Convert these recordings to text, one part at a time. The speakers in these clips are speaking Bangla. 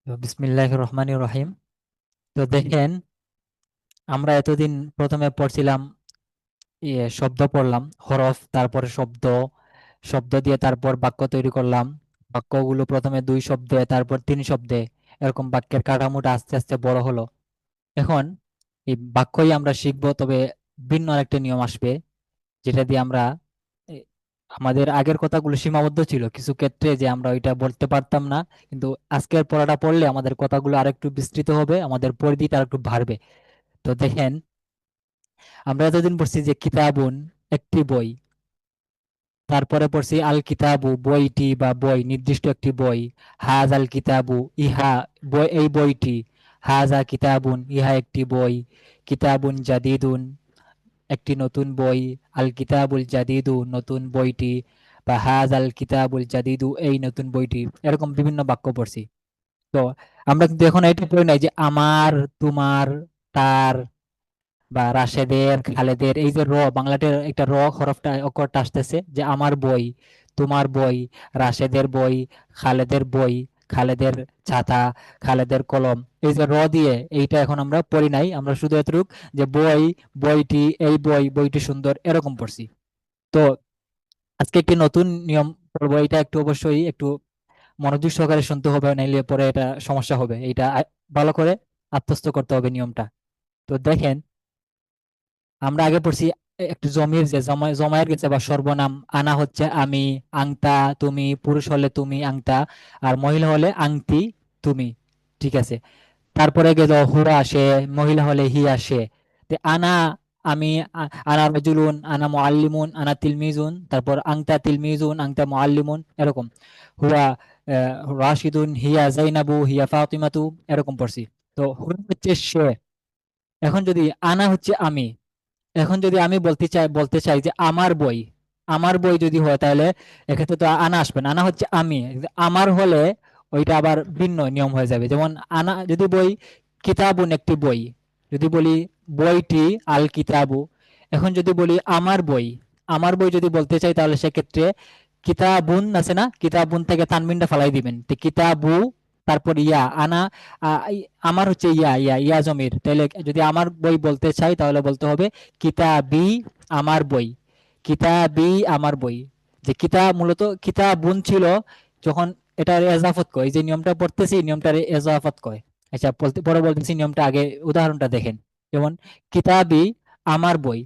তো বিসমিল্লাহির রহমানির রহিম। তো দেখেন, আমরা এতদিন প্রথমে পড়ছিলাম, শব্দ পড়লাম, হরফ, তারপরে শব্দ, শব্দ দিয়ে তারপর বাক্য তৈরি করলাম। বাক্যগুলো প্রথমে 2 শব্দে, তারপর 3 শব্দে, এরকম বাক্যের কাঠামোটা আস্তে আস্তে বড় হলো। এখন এই বাক্যই আমরা শিখবো, তবে ভিন্ন আরেকটা নিয়ম আসবে, যেটা দিয়ে আমরা এ, আমাদের আগের কথাগুলো সীমাবদ্ধ ছিল কিছু ক্ষেত্রে, যে আমরা ওইটা বলতে পারতাম না। কিন্তু আজকের পড়াটা পড়লে আমাদের কথাগুলো আরেকটু বিস্তৃত হবে, আমাদের পরিধিটা আরেকটু বাড়বে। তো দেখেন, আমরা এতদিন পড়ছি যে কিতাবুন একটি বই, তারপরে পড়ছি আল কিতাবু বইটি বা বই, নির্দিষ্ট একটি বই। হাজ আল কিতাবু ইহা বই, এই বইটি। হাজা কিতাবুন ইহা একটি বই। কিতাবুন জাদিদুন একটি নতুন বই। আল কিতাবুল জাদিদু নতুন বইটি, বা হাজ আল কিতাবুল জাদিদু এই নতুন বইটি। এরকম বিভিন্ন বাক্য পড়ছি। তো আমরা কিন্তু এখন এটা পড়ি নাই যে আমার, তোমার, তার, বা রাশেদের, খালেদের। এই যে বাংলাতে একটা হরফটা, অক্ষরটা আসতেছে, যে আমার বই, তোমার বই, রাশেদের বই, খালেদের বই, খালেদের ছাতা, খালেদের কলম। এই যে দিয়ে এইটা এখন আমরা পড়ি নাই, আমরা শুধু এতটুক যে বই, বইটি, এই বই, বইটি সুন্দর, এরকম পড়ছি। তো আজকে একটি নতুন নিয়ম পড়বো, এটা একটু অবশ্যই একটু মনোযোগ সহকারে শুনতে হবে, নাইলে পরে এটা সমস্যা হবে। এটা ভালো করে আত্মস্থ করতে হবে নিয়মটা। তো দেখেন, আমরা আগে পড়ছি একটু জমির, যে জমায়ের গেছে বা সর্বনাম। আনা হচ্ছে আমি, আংতা তুমি, পুরুষ হলে তুমি আংতা, আর মহিলা হলে আংতি তুমি। ঠিক আছে। তারপরে গেল হুরা আসে, মহিলা হলে হি আসে। তে আনা আমি, আনা রাজুলুন, আনা মুআল্লিমুন, আনা তিলমিজুন, তারপর আংতা তিলমিজুন, আংতা মুআল্লিমুন, এরকম। হুয়া রাশিদুন, হিয়া জাইনাবু, হিয়া ফাতিমাতু, এরকম পড়ছি। তো হুরা হচ্ছে সে। এখন যদি আনা হচ্ছে আমি, এখন যদি আমি বলতে চাই যে আমার বই, আমার বই যদি হয়, তাহলে এক্ষেত্রে তো আনা আসবে না, আনা হচ্ছে আমি। আমার হলে ওইটা আবার ভিন্ন নিয়ম হয়ে যাবে। যেমন আনা যদি বই, কিতাবুন একটি বই, যদি বলি বইটি আল কিতাবু। এখন যদি বলি আমার বই, আমার বই যদি বলতে চাই, তাহলে সেক্ষেত্রে কিতাবুন আছে না, কিতাবুন থেকে তানবিনটা ফালাই দিবেন, তো কিতাবু, তারপর ইয়া আনা। আমার হচ্ছে ইয়া, ইয়া ইয়া জমির, তাহলে যদি আমার বই বলতে চাই, তাহলে বলতে হবে কিতাবি, আমার বই। কিতাবি আমার বই। যে কিতাব মূলত কিতাবুন ছিল, যখন এটার এজাফত কয়, এই যে নিয়মটা পড়তেছি, এই নিয়মটার এজাফত কয়। আচ্ছা, পরে বলতেছি নিয়মটা, আগে উদাহরণটা দেখেন। যেমন কিতাবি আমার বই,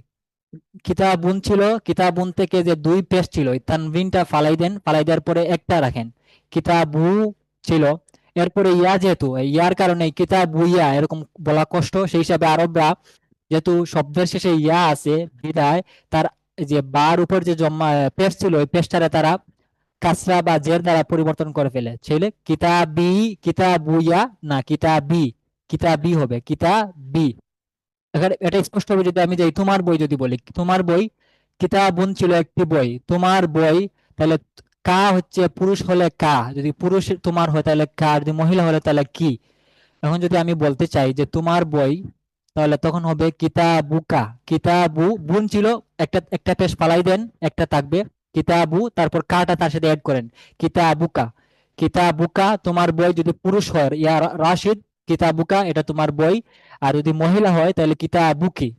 কিতাবুন ছিল, কিতাবুন থেকে যে 2 পেশ ছিল, এই তানভিনটা ফালাই দেন, ফালাই দেওয়ার পরে একটা রাখেন। কিতাবু ছিল, এরপরে ইয়া, যেহেতু এই ইয়ার কারণে কিতাবু ইয়া এরকম বলা কষ্ট, সেই হিসাবে আরবরা যেহেতু শব্দের শেষে ইয়া আছে বিদায়, তার যে বার উপর যে জমা পেশ ছিল, ওই পেশটারে তারা কাসরা বা জের দ্বারা পরিবর্তন করে ফেলে, ছেলে কিতাবি, কিতাবুইয়া না, কিতাবি, কিতাবি হবে, কিতাবি। এখানে এটা স্পষ্ট হবে যদি আমি যাই তোমার বই, যদি বলি তোমার বই, কিতাবুন ছিল একটি বই, তোমার বই, তাহলে কা হচ্ছে পুরুষ হলে কা, যদি পুরুষ তোমার হয় তাহলে কা, যদি মহিলা হলে তাহলে কি। এখন যদি আমি বলতে চাই যে তোমার বই, তাহলে তখন হবে কিতাবুকা। কিতাবু বুন ছিল, একটা একটা পেশ ফালাই দেন, একটা থাকবে কিতাবু, তারপর কাটা তার সাথে অ্যাড করেন, কিতাবুকা। কিতাবুকা তোমার বই, যদি পুরুষ হয় ইয়া রাশিদ, কিতাবুকা এটা তোমার বই। আর যদি মহিলা হয় তাহলে কিতাবুকি।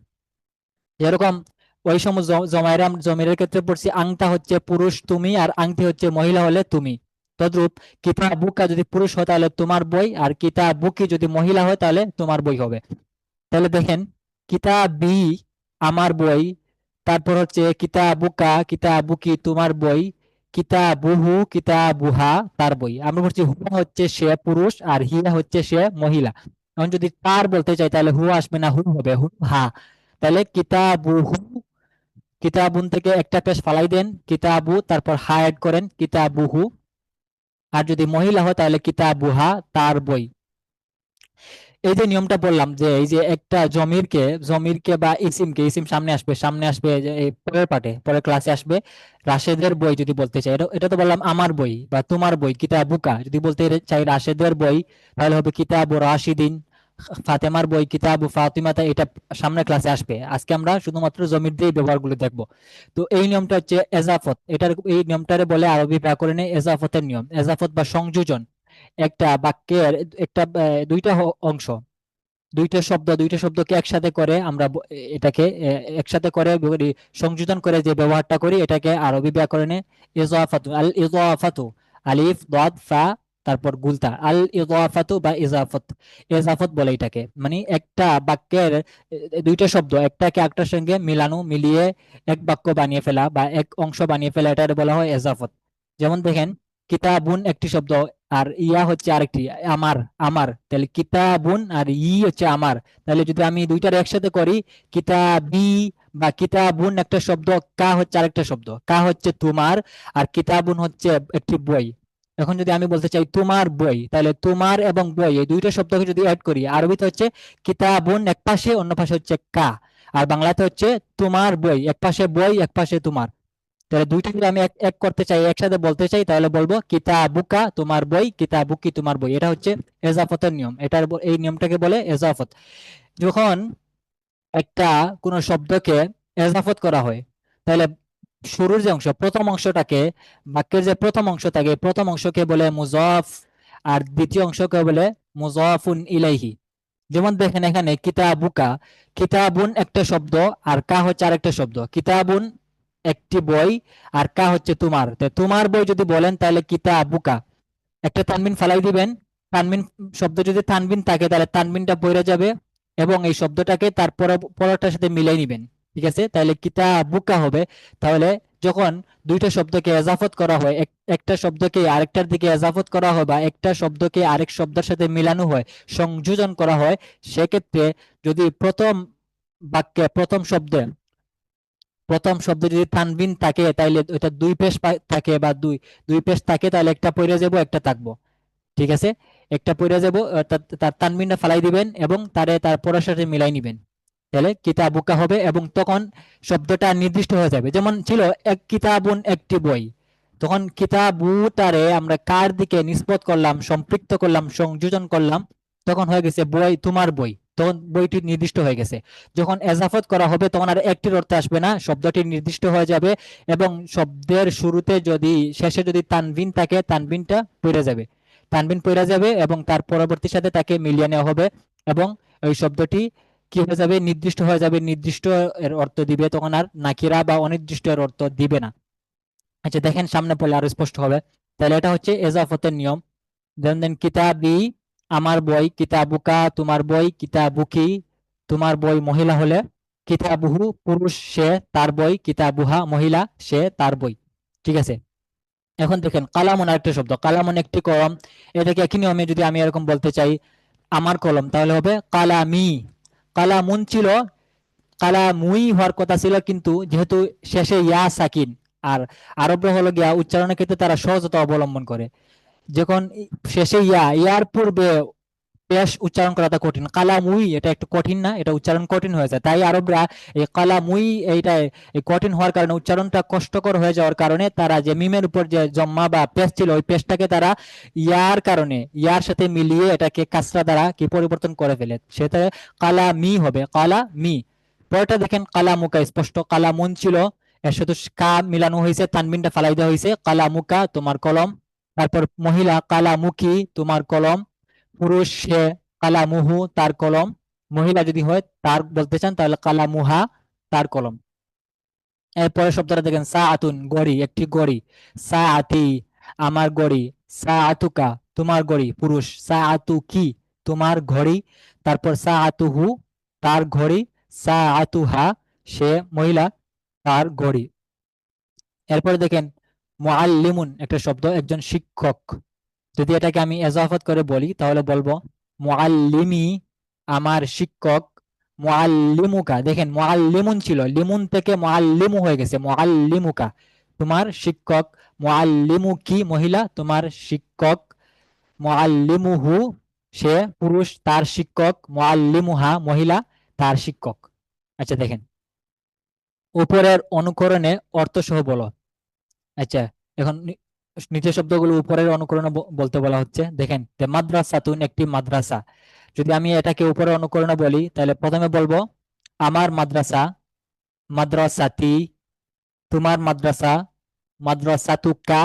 এরকম ওই সময় জমিরের ক্ষেত্রে পড়ছি আংতা হচ্ছে পুরুষ তুমি, আর আংটি হচ্ছে মহিলা হলে তুমি। তদ্রূপ কিতাবুকা যদি পুরুষ হয় তাহলে তোমার বই, আর কিতাবুকি যদি মহিলা হয় তাহলে তোমার বই হবে। তাহলে দেখেন, কিতাবি আমার বই, তারপর হচ্ছে কিতাবুকা, কিতাবুকি তোমার বই, কিতাবুহু, কিতাবুহা তার বই। আমরা বলছি হুয়া হচ্ছে সে পুরুষ, আর হিয়া হচ্ছে সে মহিলা। এখন যদি তার বলতে চাই, তাহলে হু আসবে না, হু হবে, হু হা। তাহলে কিতাবুহু, কিতাবুন থেকে একটা পেশ ফালাই দেন, কিতাবু, তারপর হা অ্যাড করেন, কিতাবুহু। আর যদি মহিলা হয় তাহলে কিতাবুহা তার বই। এই যে নিয়মটা বললাম, যে এই যে একটা জমিরকে, জমিরকে বা ইসিমকে, ইসিম সামনে আসবে, সামনে আসবে যে এই পরের পার্টে, পরের ক্লাসে আসবে। রাশেদের বই যদি বলতে চাই, এটা এটা তো বললাম আমার বই বা তোমার বই, কিতাবুকা। যদি বলতে চাই রাশেদের বই, তাহলে হবে কিতাবু রাশিদিন। ফাতেমার বই কিতাবু ফাতিমাতা, এটা সামনের ক্লাসে আসবে। আজকে আমরা শুধুমাত্র জমির দিয়ে ব্যবহারগুলো দেখবো। তো এই নিয়মটা হচ্ছে এজাফত, এটার এই নিয়মটারে বলে আরবি ব্যাকরণে এজাফতের নিয়ম, এজাফত বা সংযোজন। একটা বাক্যের একটা দুইটা অংশ, দুইটা শব্দকে একসাথে করে আমরা এটাকে একসাথে করে সংযোজন করে যে ব্যবহারটা করি এটাকে আরবি ব্যাকরণে ইজাফাতু, আল ইজাফাতু, আলিফ দাদ ফা তারপর গুলতা, আল ইজাফাতু বা ইজাফত, ইজাফত বলে এটাকে। মানে একটা বাক্যের দুইটা শব্দ একটাকে একটার সঙ্গে মিলানো, মিলিয়ে এক বাক্য বানিয়ে ফেলা বা এক অংশ বানিয়ে ফেলা, এটা বলা হয় ইজাফত। যেমন দেখেন, কিতাবুন একটি শব্দ, আর ইয়া হচ্ছে আরেকটি, আমার, আমার, তাহলে কিতাবুন আর হচ্ছে আমার। তাহলে যদি আমি দুইটার একসাথে করি, কিতাবি বা কিতাবুন একটা শব্দ, কা হচ্ছে আরেকটা শব্দ, কা হচ্ছে তোমার, আর কিতাবুন হচ্ছে একটি বই। এখন যদি আমি বলতে চাই তোমার বই, তাহলে তোমার এবং বই এই দুইটা শব্দকে যদি অ্যাড করি, আরবিতে হচ্ছে কিতাবুন এক পাশে, অন্য পাশে হচ্ছে কা, আর বাংলাতে হচ্ছে তোমার বই, এক পাশে বই এক পাশে তোমার। তাহলে দুইটা যদি আমি এক এক করতে চাই, একসাথে বলতে চাই, তাহলে বলবো কিতাবুকা তোমার বই, কিতাবুকি তোমার বই। এটা হচ্ছে এজাফতের নিয়ম, এই নিয়মটাকে বলে এজাফত। যখন একটা কোনো শব্দকে এজাফত করা হয়, তাহলে শুরুর যে অংশ, প্রথম অংশটাকে, বাক্যের যে প্রথম অংশ থাকে, প্রথম অংশকে বলে মুজাফ, আর দ্বিতীয় অংশকে বলে মুজাফুন ইলাইহি। যেমন দেখেন এখানে কিতাবুকা, কিতাবুন একটা শব্দ, আর কা হচ্ছে আরেকটা শব্দ। কিতাবুন একটি বই, আর কা হচ্ছে তোমার। তো তোমার বই যদি বলেন তাহলে কিতাবুকা, একটা তানবিন ফালাই দিবেন। তানবিন শব্দ যদি তানবিন থাকে তাহলে তানবিনটা পড়ে যাবে, এবং এই শব্দটাকে তার পরেরটার সাথে মিলাই নিবেন। ঠিক আছে, তাহলে কিতাবুকা হবে। তাহলে যখন দুইটা শব্দকে এজাফত করা হয়, একটা শব্দকে আরেকটার দিকে এজাফত করা হয়, বা একটা শব্দকে আরেক শব্দের সাথে মিলানো হয়, সংযোজন করা হয়, সেক্ষেত্রে যদি প্রথম বাক্যে প্রথম শব্দে যদি তানবিন থাকে, তাহলে ওইটা দুই পেশ থাকে, বা দুই দুই পেশ থাকে, তাহলে একটা পড়ে যাব, একটা থাকবো। ঠিক আছে, একটা পড়ে যাব, তার তানবিনটা ফালাই দিবেন এবং তার পরের সাথে মিলাই নিবেন, তাহলে কিতাবুকা হবে। এবং তখন শব্দটা নির্দিষ্ট হয়ে যাবে। যেমন ছিল এক কিতাবুন একটি বই, তখন কিতাবুটারে আমরা কার দিকে নিস্পত করলাম, সম্পৃক্ত করলাম, সংযোজন করলাম, তখন হয়ে গেছে বই, তোমার বই, তখন বইটি নির্দিষ্ট হয়ে গেছে। যখন এজাফত করা হবে তখন আর একটির অর্থে আসবে না, শব্দটি নির্দিষ্ট হয়ে যাবে, এবং শব্দের শুরুতে যদি শেষে যদি তানবিন থাকে, তানবিনটা পড়ে যাবে, তানবিন পড়ে যাবে, এবং তার পরবর্তী সাথে তাকে মিলিয়ে নেওয়া হবে, এবং ওই শব্দটি কি হয়ে যাবে, নির্দিষ্ট হয়ে যাবে, নির্দিষ্ট এর অর্থ দিবে, তখন আর নাকিরা বা অনির্দিষ্ট এর অর্থ দিবে না। আচ্ছা দেখেন, সামনে পড়লে আরো স্পষ্ট হবে। তাহলে এটা হচ্ছে এজাফতের নিয়ম। যেমন দেন কিতাবি আমার বই, কিতাবুকা তোমার বই, কিতাবুকি তোমার বই মহিলা হলে, কিতাবুহু পুরুষ সে তার বই, কিতাবুহা মহিলা সে তার বই। ঠিক আছে, এখন দেখেন কালামুন আরেকটা শব্দ, কালামুন একটি কলম। এটাকে একই নিয়মে যদি আমি এরকম বলতে চাই আমার কলম, তাহলে হবে কালামি। কালামুন ছিল, কালামুই হওয়ার কথা ছিল, কিন্তু যেহেতু শেষে ইয়া সাকিন, আর আরবরা হলো গিয়া উচ্চারণের ক্ষেত্রে তারা সহজতা অবলম্বন করে। যখন শেষে ইয়ার পূর্বে পেশ উচ্চারণ করাটা কঠিন, কালামুই এটা একটু কঠিন না, এটা উচ্চারণ কঠিন হয়ে যায়, তাই আরবরা এই কালামুই এইটা এই কঠিন হওয়ার কারণে, উচ্চারণটা কষ্টকর হয়ে যাওয়ার কারণে, তারা যে মিমের উপর যে জম্মা বা পেশ ছিল ওই পেশটাকে তারা ইয়ার কারণে, ইয়ার সাথে মিলিয়ে এটাকে কাসরা দ্বারা কি পরিবর্তন করে ফেলে, সেটা কালামি হবে, কালামি। পরেরটা দেখেন কালামুকা, স্পষ্ট কালামুন ছিল, এর সাথে কা মিলানো হয়েছে, তানবিনটা ফালাই দেওয়া হয়েছে, কালামুকা তোমার কলম। তারপর মহিলা কালামুকি তোমার কলম, পুরুষ সে কালামুহু তার কলম, মহিলা যদি হয় তার বলতে চান তাহলে কালামুহা তার কলম। এরপরে শব্দটা দেখেন সাআতুন গড়ি, একটি গড়ি, সাআতি আমার গড়ি, সাআতুকা তোমার গড়ি পুরুষ, সাআতুকি তোমার ঘড়ি, তারপর সাআতুহু তার ঘড়ি, সাআতুহা সে মহিলা তার ঘড়ি। এরপরে দেখেন মুআল্লিমুন একটা শব্দ, একজন শিক্ষক। যদি এটাকে আমি এজাফত করে বলি তাহলে বলবো মুআল্লিমি আমার শিক্ষক, মুআল্লিমুকা। দেখেন মুআল্লিমুন ছিল, লিমুন থেকে মুআল্লিমু হয়ে গেছে, মুআল্লিমুকা তোমার শিক্ষক, মুআল্লিমুকি মহিলা তোমার শিক্ষক, মুআল্লিমুহু সে পুরুষ তার শিক্ষক, মুআল্লিমুহা মহিলা তার শিক্ষক। আচ্ছা দেখেন, উপরের অনুকরণে অর্থ সহ বলো। আচ্ছা, এখন নিচের শব্দগুলো উপরের অনুকরণে বলতে বলা হচ্ছে। দেখেন মাদ্রাসাতুন একটি মাদ্রাসা, যদি আমি এটাকে উপরের অনুকরণে বলি তাহলে প্রথমে বলবো আমার মাদ্রাসা, মাদ্রাসাতি তোমার মাদ্রাসা, মাদ্রাসাতুকা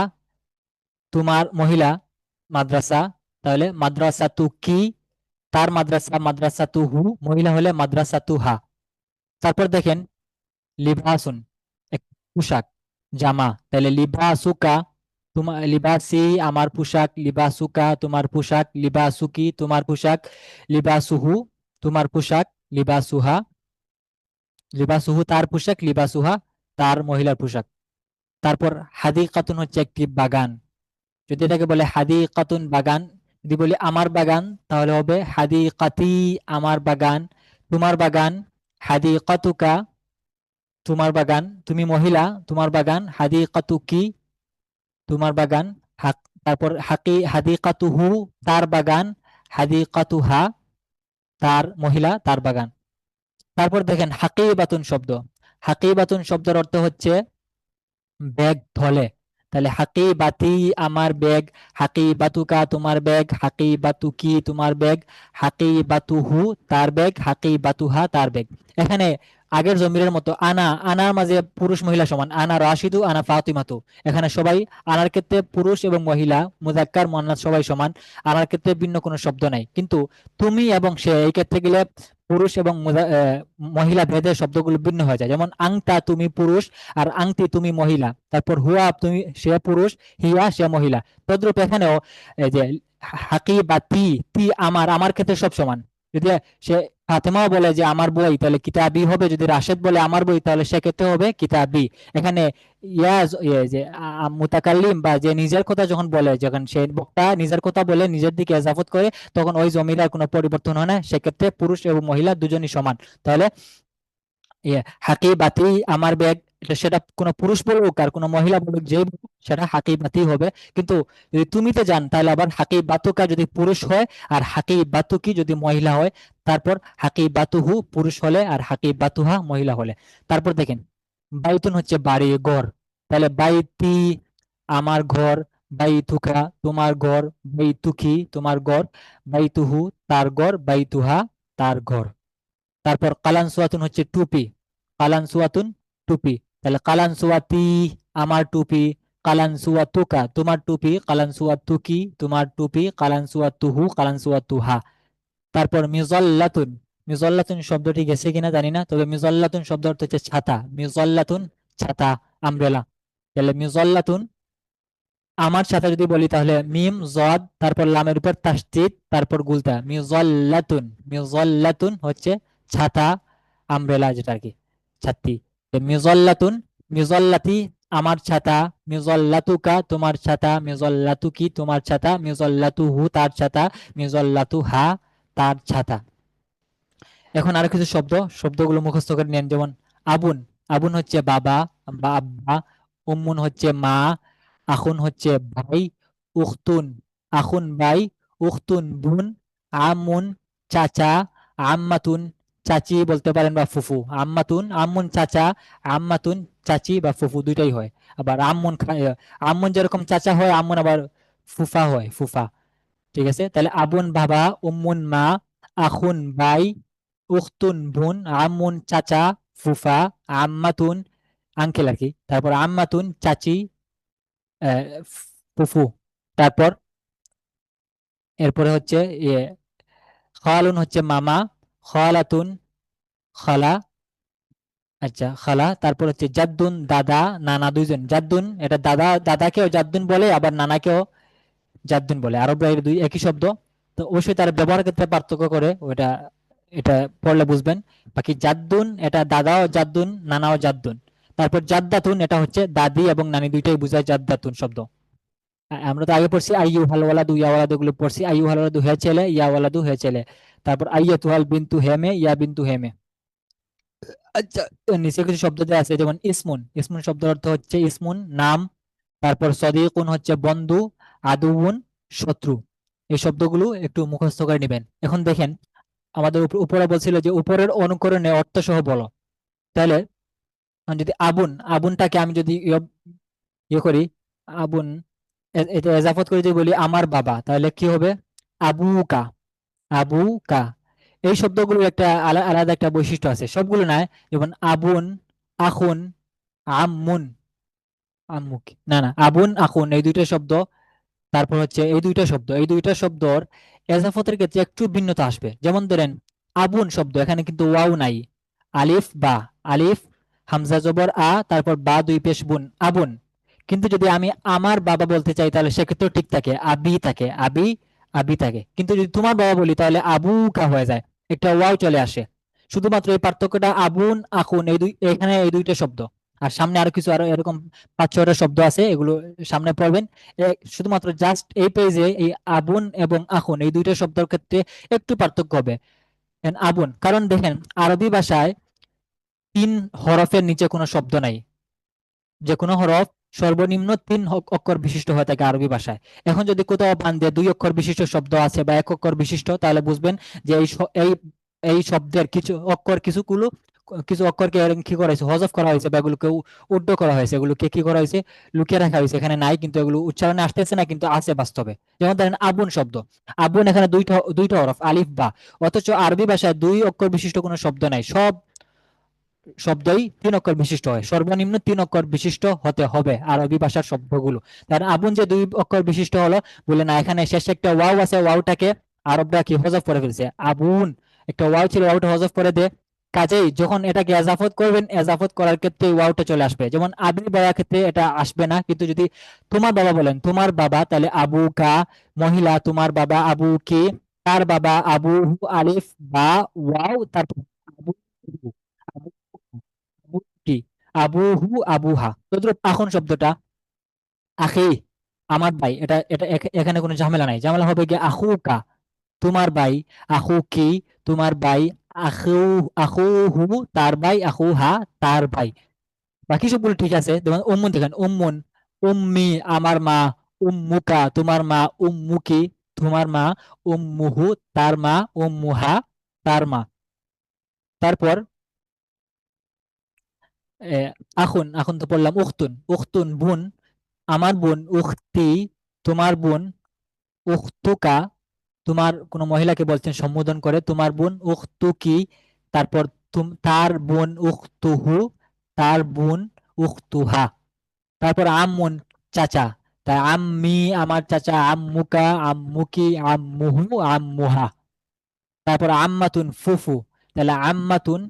তোমার মহিলা মাদ্রাসা, তাহলে মাদ্রাসাতু কি, তার মাদ্রাসা মাদ্রাসাতু হু, মহিলা হলে মাদ্রাসাতু হা। তারপর দেখেন লিবাসুন, এক পোশাক, জামা, তাহলে লিবাসুকা, তোমার লিবাসি আমার পোশাক, লিবাসুকা তোমার পোশাক, লিবাসুকি তোমার পোশাক, লিবাসুহু তোমার পোশাক, লিবাসুহা, লিবাসুহু তার পোশাক, লিবাসুহা তার মহিলার পোশাক। তারপর হাদিকাতুন হচ্ছে একটি বাগান, যদি এটাকে বলে হাদিকাতুন বাগান, যদি বলি আমার বাগান তাহলে হবে হাদিকাতি আমার বাগান, তোমার বাগান হাদিকাতুকা তোমার বাগান, তুমি মহিলা তোমার বাগান হাদিকাতুকি তোমার বাগান, তারপর হাদিকাতুহু তার বাগান, হাদিকাতুহা তার মহিলা তার বাগান। তারপর দেখেন হাকিবাতুন শব্দ, হাকিবাতুন শব্দের অর্থ হচ্ছে ব্যাগ ধলে, তাহলে হাকি বাতি আমার ব্যাগ, হাকি বাতুকা তোমার ব্যাগ, হাকি বাতুকি তোমার ব্যাগ, হাকি বাতুহু তার ব্যাগ, হাকি বাতুহা তার ব্যাগ। এখানে আগের জমিরের মতো আনা, আনার মাঝে পুরুষ মহিলা সমান, আনা রাশিদু আনা ফাতিমাতু, এখানে সবাই আনার ক্ষেত্রে পুরুষ এবং মহিলা মুজাক্কার মুয়ান্নাস সবাই সমান, আনার ক্ষেত্রে ভিন্ন কোনো শব্দ নাই। কিন্তু তুমি এবং সে এই ক্ষেত্রে গেলে পুরুষ এবং মহিলা ভেদে শব্দগুলো ভিন্ন হয়ে যায়, যেমন আংতা তুমি পুরুষ আর আংটি তুমি মহিলা, তারপর হুয়া তুমি সে পুরুষ, হিয়া সে মহিলা। তদ্রূপ এখানেও এই যে হাকি বা তি, তি আমার, আমার ক্ষেত্রে সব সমান। যদি সে ফাতেমাও বলে যে আমার বই তাহলে কিতাবি হবে, যদি রাশেদ বলে আমার বই তাহলে সেক্ষেত্রে হবে কিতাবি। এখানে যে মুতাকাল্লিম বা যে নিজের কথা যখন বলে, যখন সে বক্তা নিজের কথা বলে নিজের দিকে এজাফত করে, তখন ওই জমির কোনো পরিবর্তন হয় না, সেক্ষেত্রে পুরুষ এবং মহিলা দুজনই সমান। তাহলে হাকি বাতি আমার ব্যাগ, সেটা কোনো পুরুষ বলুক আর কোনো মহিলা বলুক, যে বলুক সেটা হাকি বাতি হবে। কিন্তু যদি তুমিতে যান তাহলে আবার হাকি বাতুকা যদি পুরুষ হয় আর হাকি বাতুকি যদি মহিলা হয়, তারপর হাকি বাতুহু পুরুষ হলে আর হাকি বাতুহা মহিলা হলে। তারপর দেখেন বাইতুন হচ্ছে বাড়ি ঘর, তাহলে বাইতি আমার ঘর, বাইতুকা তোমার ঘর, বাইতুকি তোমার ঘর, বাইতুহু তার ঘর, বাইতুহা তার ঘর। তারপর কালানসুয়াতুন হচ্ছে টুপি, কালানসুয়াতুন টুপি, তাহলে কালানসুয়াতি আমার টুপি, কালানসুয়াতুকা তোমার টুপি, কালানসুয়াতুকি তোমার টুপি, কালানসুয়াতুহু কালানসুয়াতুহা। তারপর মিজল্লাতুন, মিজল্লাতুন শব্দটি গেছে কিনা জানি না, তবে মিজল্লাতুন শব্দ অর্থ হচ্ছে ছাতা, মিজল্লাতুন ছাতা, আমব্রেলা। তাহলে মিজল্লাতুন আমার সাথে যদি বলি তাহলে মিম জদ তারপর লামের উপর তাসদিদ তারপর গুলতা, মিজল্লাতুন, মিজল্লাতুন হচ্ছে ছাতা, আমব্রেলা যেটা আর কি, ছাতি। তো মিজল্লাতুন, মিজল্লাতি আমার ছাতা, মিজল্লাতুকা তোমার ছাতা, মিজল্লাতুকি তোমার ছাতা, মিজল্লাতুহু তার ছাতা, মিজল্লাতুহা তার ছাতা। এখন আরো কিছু শব্দ, শব্দগুলো মুখস্থ করে নেন। যেমন আবুন, আবুন হচ্ছে বাবা বা আব্বা, উম্মুন হচ্ছে মা, আখুন হচ্ছে ভাই, উখতুন আখুন ভাই, উখতুন বোন, আমুন চাচা, আম্মাতুন চাচি বলতে পারেন বা ফুফু, আম্মাতুন আম্মুন চাচা, আম্মাতুন চাচি বা ফুফু দুইটাই হয়। আবার আম্মুন যেরকম চাচা হয়, আম্মুন আবার ফুফা হয়, ফুফা। ঠিক আছে, তাহলে আবুন বাবা, উম্মুন মা, আখুন ভাই, উখতুন বোন, আম্মুন চাচা, ফুফা, আম্মাতুন আঙ্কেল আর কি, তারপর আম্মাতুন চাচি, ফুফু। তারপর এরপরে হচ্ছে ইয়ে খালুন হচ্ছে মামা, খালাতুন খালা, আচ্ছা খালা। তারপর হচ্ছে জাদ্দুন দাদা, নানা, দুইজন জাদ্দুন, এটা দাদা, দাদাকেও জাদ্দুন বলে আবার নানাকেও জাদ্দুন বলে, আরবরা এই দুই একই শব্দ। তো অবশ্যই তার ব্যবহার ক্ষেত্রে পার্থক্য করে, ওটা এটা পড়লে বুঝবেন। বাকি জাদ্দুন এটা দাদাও জাদ্দুন, নানাও জাদ্দুন। তারপর জাদ্দাতুন এটা হচ্ছে দাদি এবং নানি দুইটাই বোঝায় জাদ্দাতুন শব্দ। আমরা তো আগে পড়ছি আইয়ু হাল ওয়ালাদু ইয়া ওয়ালাদু, গুলো পড়ছি আইয়ু হাল ওয়ালাদু হে ছেলে, ইয়া ওয়ালাদু হে ছেলে। তারপর আইয়াতু হাল বিনতু হে মেয়ে, ইয়া বিনতু হে মেয়ে। আচ্ছা, তো নিচে কিছু শব্দ দেওয়া আছে, যেমন ইসমুন, ইসমুন শব্দের অর্থ হচ্ছে ইসমুন নাম। তারপর সদিকুন হচ্ছে বন্ধু, আদুউন শত্রু। এই শব্দগুলো একটু মুখস্থ করে নেবেন। এখন দেখেন আমাদের উপরে বলছিল যে উপরের অনুকরণে অর্থ সহ বলো। তাহলে যদি আবুন, আবুনটাকে আমি যদি ইয়ে করি, আবুন এটা এজাফত করে যদি বলি আমার বাবা, তাহলে কি হবে? আবুকা, আবুকা। এই শব্দগুলোর একটা আলাদা একটা বৈশিষ্ট্য আছে, সবগুলো নাই। যেমন আবুন, আখুন, আমুন, আম্মুক, না না, আবুন আখুন এই দুইটা শব্দ তারপর হচ্ছে এই দুইটা শব্দর এজাফতের ক্ষেত্রে একটু ভিন্নতা আসবে। যেমন ধরেন আবুন শব্দ, এখানে কিন্তু ওয়াও নাই, আলিফ বা, আলিফ হামজা জবর আ, তারপর বা দুই পেশ বুন, আবুন। কিন্তু যদি আমি আমার বাবা বলতে চাই তাহলে সেক্ষেত্রেও ঠিক থাকে, আবি থাকে, আবি, আবি থাকে। কিন্তু যদি তোমার বাবা বলি তাহলে আবুকা হয়ে যায়, একটা ওয়াও চলে আসে। শুধুমাত্র এই পার্থক্যটা আবুন আখুন, এখানে এই দুইটা শব্দ। আর সামনে আরো কিছু, আরো এরকম 5-6টা শব্দ আছে, এগুলো সামনে পড়বেন। শুধুমাত্র জাস্ট এই পেজে এই আবুন এবং আখুন এই দুইটা শব্দের ক্ষেত্রে একটু পার্থক্য হবে। আবুন, কারণ দেখেন আরবি ভাষায় 3 হরফের নিচে কোনো শব্দ নাই। যে কোনো হরফ সর্বনিম্ন 3 অক্ষর বিশিষ্ট হয়ে থাকে আরবি ভাষায়। এখন যদি কোথাও পান যে 2 অক্ষর বিশিষ্ট শব্দ আছে বা 1 অক্ষর বিশিষ্ট, তাহলে বুঝবেন যে এই শব্দের কিছু অক্ষরকে এরকম কি করা হয়েছে, হজফ করা হয়েছে, বা এগুলোকে উড্ড করা হয়েছে, এগুলোকে কি করা হয়েছে, লুকিয়ে রাখা হয়েছে। এখানে নাই কিন্তু, এগুলো উচ্চারণে আসতেছে না কিন্তু আছে বাস্তবে। যেমন ধরেন আবুন শব্দ, আবুন এখানে দুইটা দুইটা হরফ আলিফ বা, অথচ আরবি ভাষায় 2 অক্ষর বিশিষ্ট কোনো শব্দ নাই, সব শব্দই 3 অক্ষর বিশিষ্ট হয়, সর্বনিম্ন 3 অক্ষর বিশিষ্ট হতে হবে আরবি ভাষার শব্দগুলো। তার আবুন যে 2 অক্ষর বিশিষ্ট হলো, বলে না, এখানে শেষে একটা ওয়াও আছে, ওয়াওটাকে আরবরা কি হজফ করে ফেলছে, আবুন একটা ওয়াও ছিল, ওয়াওটা হজফ করে দে। কাজেই যখন এটাকে এজাফত করবেন, এজাফত করার ক্ষেত্রে এই ওয়াওটা চলে আসবে। যেমন আবি বাবার ক্ষেত্রে এটা আসবে না, কিন্তু যদি তোমার বাবা বলেন, তোমার বাবা, তাহলে আবু কা, মহিলা তোমার বাবা, আবু কি তার বাবা, আবু হু, আলিফ বা ওয়াও, তারপর আবু হু, আবু আবু কি, আবুহু আবুহা। তো এখন শব্দটা আখি, আমার ভাই, এটা এটা এখানে কোনো ঝামেলা নাই। ঝামেলা হবে কি আখুকা, তোমার ভাই, আখুকি, তোমার ভাই, আখু আখুহু, তার ভাই, আখুহা, তার ভাই। বাকি সবগুলো ঠিক আছে। যেমন উম্মুন দেখেন, উম্মুন, উম্মি আমার মা, উম্মুকা তোমার মা, উম্মুকি তোমার মা, উম্মুহু তার মা, উম্মুহা তার মা। তারপর আখুন, আখুন তো বললাম, উখতুন, উখতুন বোন, আমার বোন, উখতি তোমার বোন, উখতুকা তোমার কোনো মহিলাকে বলছেন সম্বোধন করে, তোমার বোন, উখতুকি, তারপর তার বোন, উখতুহু তার বোন, উখতুহা। তারপর আম্মুন চাচা, তাই আম্মি আমার চাচা, আম্মুকা আম্মুকি, আম্মুহু আম্মুহা। তারপর আম্মাতুন ফুফু, তাহলে আম্মাতুন,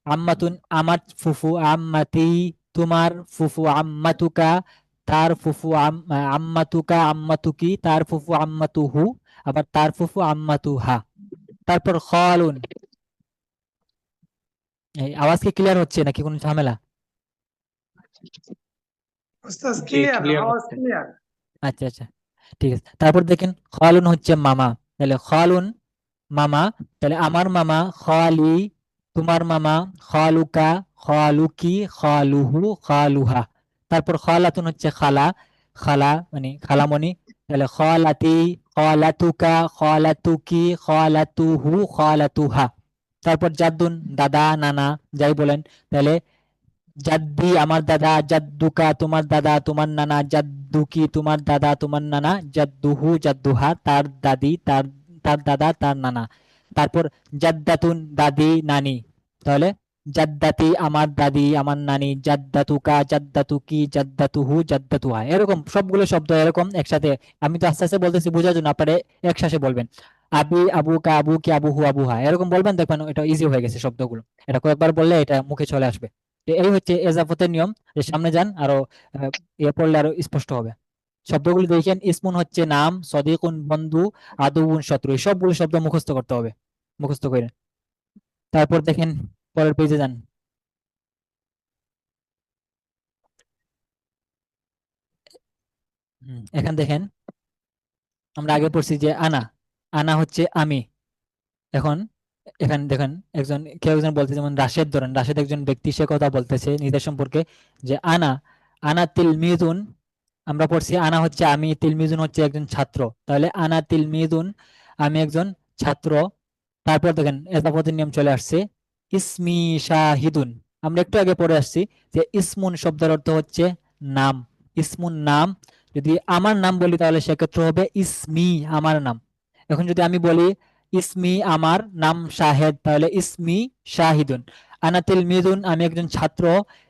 আম্মাতুন আমার ফুফু, আম্মাতি তোমার ফুফু, আম্মাতুকা তার ফুফু, আম্মাতুকা আম্মাতুকি তার ফুফু, আম্মাতুহু আবার তার ফুফু, আম্মাতুহা। তারপর খালুন, এই আওয়াজ কি ক্লিয়ার হচ্ছে নাকি কোনো ঝামেলা? উস্তাদ জি ক্লিয়ার, ক্লিয়ার আওয়াজ হচ্ছে। ক্লিয়ার। আচ্ছা আচ্ছা, ঠিক আছে। তারপর দেখেন খালুন হচ্ছে মামা, তাহলে খালুন মামা, তাহলে আমার মামা, খালি তোমার মামা, খালুকা খালুকি, খালুহু খালুহা। তারপর খালাতুন হচ্ছে খালা, খালা মানে খালামণি, তাহলে খালাতি, খালাতুকা খালাতুকি, খালাতুহু খালাতুহা। তারপর জাদ্দুন দাদা নানা যাই বলেন, তাহলে জাদ্দি আমার দাদা, জাদ্দুকা তোমার দাদা তোমার নানা, জাদ্দুকি তোমার দাদা তোমার নানা, জাদ্দুহু জাদ্দুহা তার দাদি তার তার দাদা তার নানা। তারপর জাদ্দাতুন দাদি নানি, তাহলে জাদ্দাতি আমার দাদি আমার নানি, জাদ্দাতুকা জাদ্দাতুকি, জাদ্দাতুহু জাদ্দাতুহা। এরকম সবগুলো শব্দ এরকম একসাথে, আমি তো আস্তে আস্তে বলতেছি বোঝার জন্য, আপনারা একসাথে বলবেন। আবি আবুকা আবুকি, আবুহু আবুহা, এরকম বলবেন, দেখবেন এটা ইজি হয়ে গেছে শব্দগুলো। এটা কয়েকবার বললে এটা মুখে চলে আসবে। তো এই হচ্ছে এজাফতের নিয়ম। যে সামনে যান, আরো ইয়ে পড়লে আরো স্পষ্ট হবে। শব্দগুলো দেখেন, ইসমুন হচ্ছে নাম, সদিকুন বন্ধু, আদুউন শত্রু, এই সবগুলো শব্দ মুখস্থ করতে হবে, মুখস্থ করে। তারপর দেখেন পরের পেজে যান। এখান দেখেন, আমরা আগে পড়ছি যে আনা, আনা হচ্ছে আমি। এখন এখানে দেখেন, কেউ একজন বলতে, যেমন রাশেদ ধরেন, রাশেদ একজন ব্যক্তি, সে কথা বলতেছে নিজের সম্পর্কে, যে আনা, আনা তিলমিজুন। আমরা পড়ছি আনা হচ্ছে আমি, তিলমিজুন হচ্ছে একজন ছাত্র, তাহলে আনা তিলমিজুন আমি একজন ছাত্র। তারপর দেখেন এজাফতের নিয়ম চলে আসছে, ইসমি শাহিদুন। আমরা একটু আগে পড়ে আসছি যে ইসমুন শব্দের অর্থ হচ্ছে নাম, ইসমুন নাম। যদি আমার নাম বলি তাহলে সেক্ষেত্রে হবে ইসমি আমার নাম। এখন যদি আমি বলি ইসমি আমার নাম শাহেদ, তাহলে ইসমি শাহিদুন। আনা তিলমিজুন আমি একজন ছাত্র,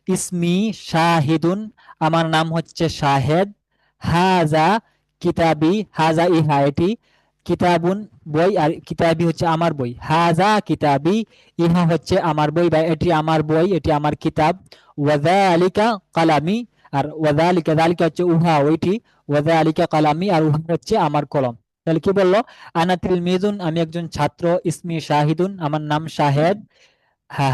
ইসমি শাহিদুন আমার নাম হচ্ছে শাহেদ। হাজা কিতাবি, হাজা ইহা এটি, কিতাবুন বই, আর কিতাবি হচ্ছে আমার বই, হাজা কিতাবি, ইহা হচ্ছে আমার বই বা এটি আমার বই, এটি আমার কিতাব। ওয়াযালিকা কালামি, আর ওয়াযালিকা, যালিকা হচ্ছে উহা ওইটি, ওয়াযালিকা কালামি, আর উহা হচ্ছে আমার কলম। তাহলে কি বললো? আনা তিলমিজুন, আমি একজন ছাত্র, ইসমি শাহিদুন, আমার নাম শাহেদ,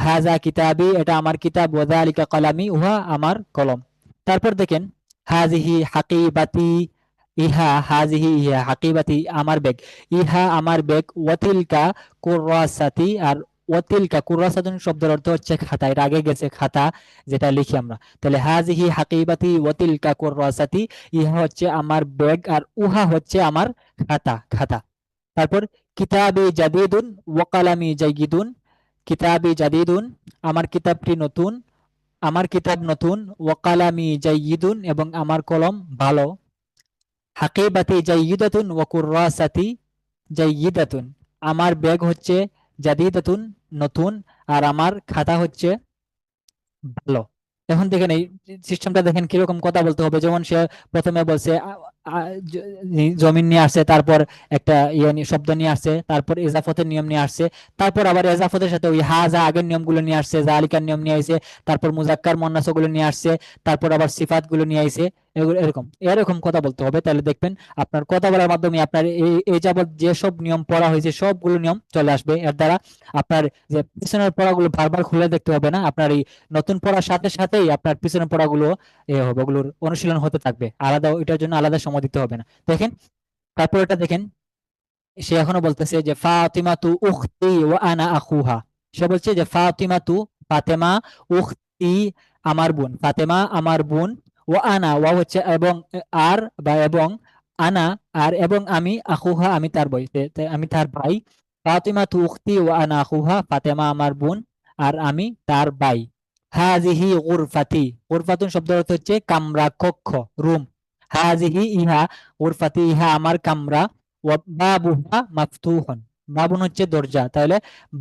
হাজা কিতাবি, এটা আমার কিতাব, ওয়াযালিকা কলামি, উহা আমার কলম। তারপর দেখেন হাজিহি হাকিবাতি, ইহা, হাজিহি ইহা হাকিবাতি, আমার ব্যাগ, ইহা আমার ব্যাগ, ওয়াতিলকা কুররাসাতি, আর ওয়াতিলকা কুররাসাতুন শব্দের অর্থ হচ্ছে খাতা, এর আগে গেছে খাতা যেটা লিখি আমরা। তাহলে হাজিহি হাকিবাতি ওয়াতিলকা কুররাসাতি, ইহা হচ্ছে আমার ব্যাগ আর উহা হচ্ছে আমার খাতা, খাতা। তারপর কিতাবি জাদিদুন ওয়া কালামি জাইয়িদুন, কিতাবি জাদিদুন, আমার কিতাবটি নতুন, আমার কিতাব নতুন, ওয়া কালামি জাইয়িদুন, এবং আমার কলম ভালো, হাকিবাতি জাইয়িদাতুন ওয়া কুররাসাতি জাইয়িদাতুন, আমার ব্যাগ হচ্ছে জাদিদাতুন নতুন, আর আমার খাতা হচ্ছে ভালো। এখন দেখেন এই সিস্টেমটা দেখেন কিরকম কথা বলতে হবে। যেমন সে প্রথমে বলছে জমিন নিয়ে আসছে, তারপর একটা শব্দ নিয়ে আসছে, তারপর এজাফতের নিয়ম নিয়ে আসছে, তারপর আবার এজাফতের সাথে ওই হাজা আগের নিয়মগুলো নিয়ে আসছে, জালিকার নিয়ম নিয়ে আসছে, তারপর মুজাক্কার মুন্নাস গুলো নিয়ে আসছে, তারপর আবার সিফাত গুলো নিয়ে আসছে। এগুলো এরকম এরকম কথা বলতে হবে। তাহলে দেখবেন আপনার কথা বলার মাধ্যমে আপনার এই যাবত যেসব নিয়ম পড়া হয়েছে সবগুলো নিয়ম চলে আসবে। এর দ্বারা আপনার যে পিছনের পড়াগুলো বারবার খুলে দেখতে হবে না, আপনার এই নতুন পড়ার সাথে সাথেই আপনার পিছনের পড়াগুলো হবে, ওগুলোর অনুশীলন হতে থাকবে, আলাদা এটার জন্য আলাদা সময় দিতে হবে না। দেখেন তারপর এটা দেখেন, সে এখনো বলতেছে যে ফাতিমাতু উখতি ওয়া আনা আখুহা, সে বলছে যে ফাতিমাতু, ফাতেমা, উখতি, আমার বোন, ফাতেমা আমার বোন, ওয়া আনা, ওয়া হচ্ছে এবং, আর বা এবং, আনা আর এবং আমি, আখুহা আমি তার বই, আমি তার ভাই, ফাতিমাতু উখতি ওয়া আনা আখুহা, ফাতেমা আমার বোন আর আমি তার ভাই। হাজিহি গুরফাতি, গুরফাতুন শব্দের অর্থ হচ্ছে কামরা, কক্ষ, রুম। হাজিহি ইহা, গুরফাতি ইহা আমার কামরা, বাবুহা মাফতুহন, বাবুন হচ্ছে দরজা, তাহলে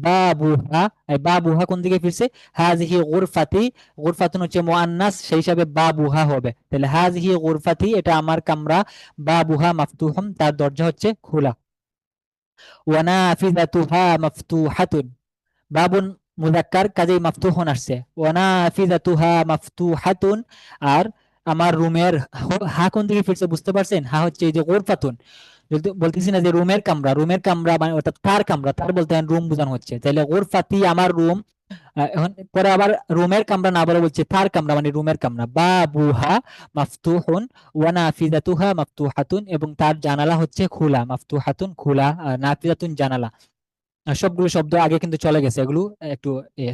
বাবুহা, এই বাবুহা কোন দিকে ফিরছে? হাজিহি গুরফাতি, গুরফাতুন হচ্ছে মুআন্নাস, সেই হিসাবে বাবুহা হবে। তাহলে হাজিহি গুরফাতি, এটা আমার কামরা, বাবুহা মাফতুহন, তার দরজা হচ্ছে খোলা। ওয়ানাফিযাতুহা মাফতুহাতুন, বাবুন মুযাক্কার, কাজেই মাফতুহুন আসছে, ওয়ানাফিযাতুহা মাফতুহাতুন, আর আমার রুমের, হা কোন দিকে ফিরছে বুঝতে পারছেন? হা হচ্ছে এই যে গুরফাতুন, বলতেছি না যে রুমের কামরা, রুমের কামরা মানে অর্থাৎ তার কামরা, তার বলতে রুম বোঝানো হচ্ছে, তাহলে গুরফাতি আমার রুম। এখন পরে আবার রুমের কামরা না বলে বলছে তার কামরা মানে রুমের কামরা, বাবুহা মাফতুহুন, ওয়া নাফিজাতুহা মাফতুহাতুন, এবং তার জানালা হচ্ছে খোলা, মাফতুহাতুন খোলা, নাফিজাতুন জানালা। সবগুলো শব্দ আগে কিন্তু চলে গেছে, এগুলো একটু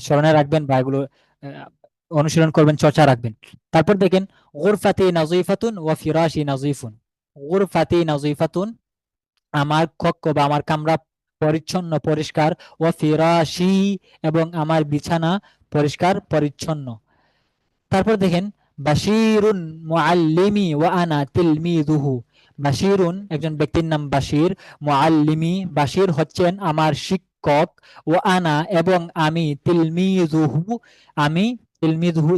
স্মরণে রাখবেন বা এগুলো আহ, অনুশীলন করবেন, চর্চা রাখবেন। তারপর দেখেন গুরফাতি নাযিফাতুন ওয়া ফিরাশি নাযিফুন, গুরফাতি নাযিফাতুন, আমার কক্ষ বা আমার কামরা পরিচ্ছন্ন পরিষ্কার, ও ফিরাশি, এবং আমার বিছানা পরিষ্কার পরিচ্ছন্ন। তারপর দেখেন বাশিরুন মুআল্লিমি ওয়া আনা তিলমিযুহু, বাশিরুন একজন ব্যক্তির নাম বাশির, মুআল্লিমি বাশির হচ্ছেন আমার শিক্ষক, ও আনা এবং আমি, তিলমিযুহু আমি, তিলমিযুহু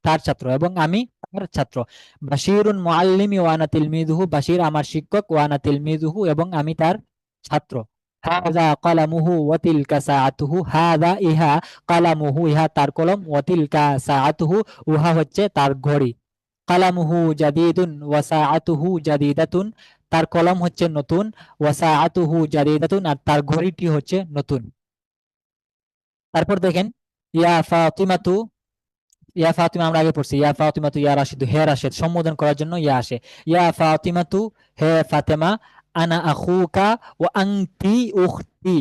তার ছাত্র, এবং আমি তার ছাত্র। বাশিরুন মুআল্লিমি ওয়া আনা তিলমিযুহু, বাশির আমার শিক্ষক, ওয়া আনা তিলমিযুহু এবং আমি তার ছাত্র। হাযা কলামুহু ওয়া তিলকা সাআতুহু, হাযা ইহা, কালামুহু ইহা তার কলম, ওয়াতিলকা সাআতুহু উহা হচ্ছে তার ঘড়ি। কালামুহু জাদিদুন ওয়া সাআতুহু জাদিদাতুন, তার কলম হচ্ছে নতুন, ওয়া সাআতুহু জাদিদাতুন, আর তার ঘড়িটি হচ্ছে নতুন। তারপর দেখেন ইয়া ফাতিমাতু, ইয়া ফাতিমা আমরা আগে পড়ছি, ইয়া ফাতিমাতু ইয়া রাশিদু, হে রাশেদ, সম্বোধন করার জন্য ইয়া আসে। ইয়া ফাতিমাতু, হে ফাতেমা, আনা আখুকা ও আনতি উখতি,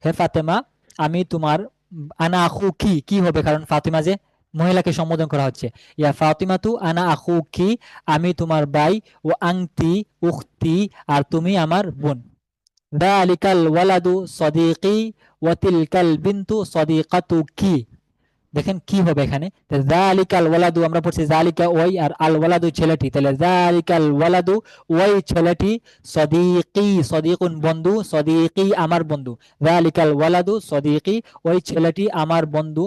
হে ফাতেমা আমি তোমার, আনা আখুকি কি হবে, কারণ ফাতিমা যে মহিলাকে সম্বোধন করা হচ্ছে। ইয়া ফাতিমাতু আনা আখুকি, আমি তোমার ভাই, ও আনতি উখতি, আর তুমি আমার বোন। যালিকাল ওয়ালাদু সদিকি ওয়া তিলকাল বিনতু সদিকাতুকি, দেখেন কি হবে এখানে, জালিকাল ওয়ালাদু আমরা পড়ছি জালিকা ওই, আর আল ওয়ালাদু ছেলেটি, তাহলে জালিকাল ওয়ালাদু ওই ছেলেটি, সদিকি সদিকুন বন্ধু, সদিকি আমার বন্ধু, জালিকাল ওয়ালাদু সদিকি ওই ছেলেটি আমার বন্ধু,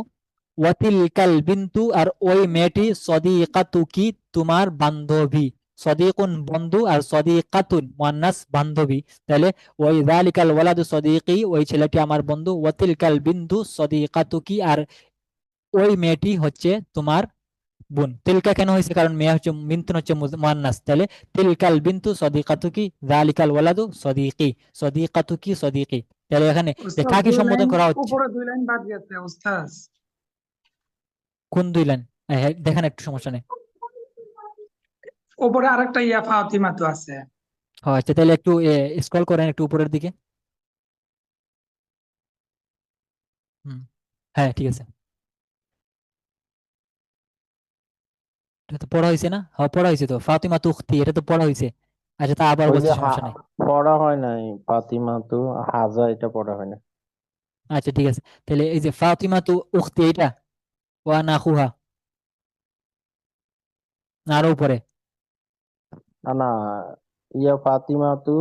ওয়াতিলকাল বিনতু আর ওই মেয়েটি, সদিকাতুকি তোমার বান্ধবী, সদিকুন বন্ধু, আর সদিকাতুন মুয়ান্নাস বান্ধবী। তাহলে ওই যালিকাল ওয়ালাদু সদিকি, ওই ছেলেটি আমার বন্ধু, ওয়াতিলকাল বিনতু সদিকাতুকি, আর ওই মেয়েটি হচ্ছে তোমার বোন। তিলকা কেন হয়েছে? কারণ মেয়ে হচ্ছে, বিনতুন হচ্ছে মুয়ান্নাস। তাহলে তিলকাল বিনতু সদিকাতুকি, যালিকাল ওয়ালাদু সদিকি, সদিকাতুকি সদিকি। তাহলে এখানে যে ওস্তাদ কাকে দুই লাইন, সম্বোধন করা হচ্ছে? উপরে দুই লাইন বাদ গেছে ওস্তাদ। কোন দুই লাইন? হ্যাঁ, দেখেন একটু, সমস্যা নেই। উপরে আরেকটা ইয়া ফাতিমা তো আছে। ও আচ্ছা, তাহলে একটু স্ক্রল করেন একটু উপরের দিকে। হুম, হ্যাঁ ঠিক আছে। এটা তো পড়া হয়েছে না? হ্যাঁ পড়া হয়েছে তো, ফাতিমা তুখতি, এটা তো পড়া হয়েছে। আচ্ছা, তা আবার ওই বলছি, যে সমস্যা নেই। পড়া হয় নাই, ফাতিমা তো হাজা, এটা পড়া হয় না। আচ্ছা ঠিক আছে, তাহলে এই যে ফাতিমা তু উখতি, এটা ওয়া নাখুহা, না আরো উপরে? না না, ইয়া ফাতিমা তো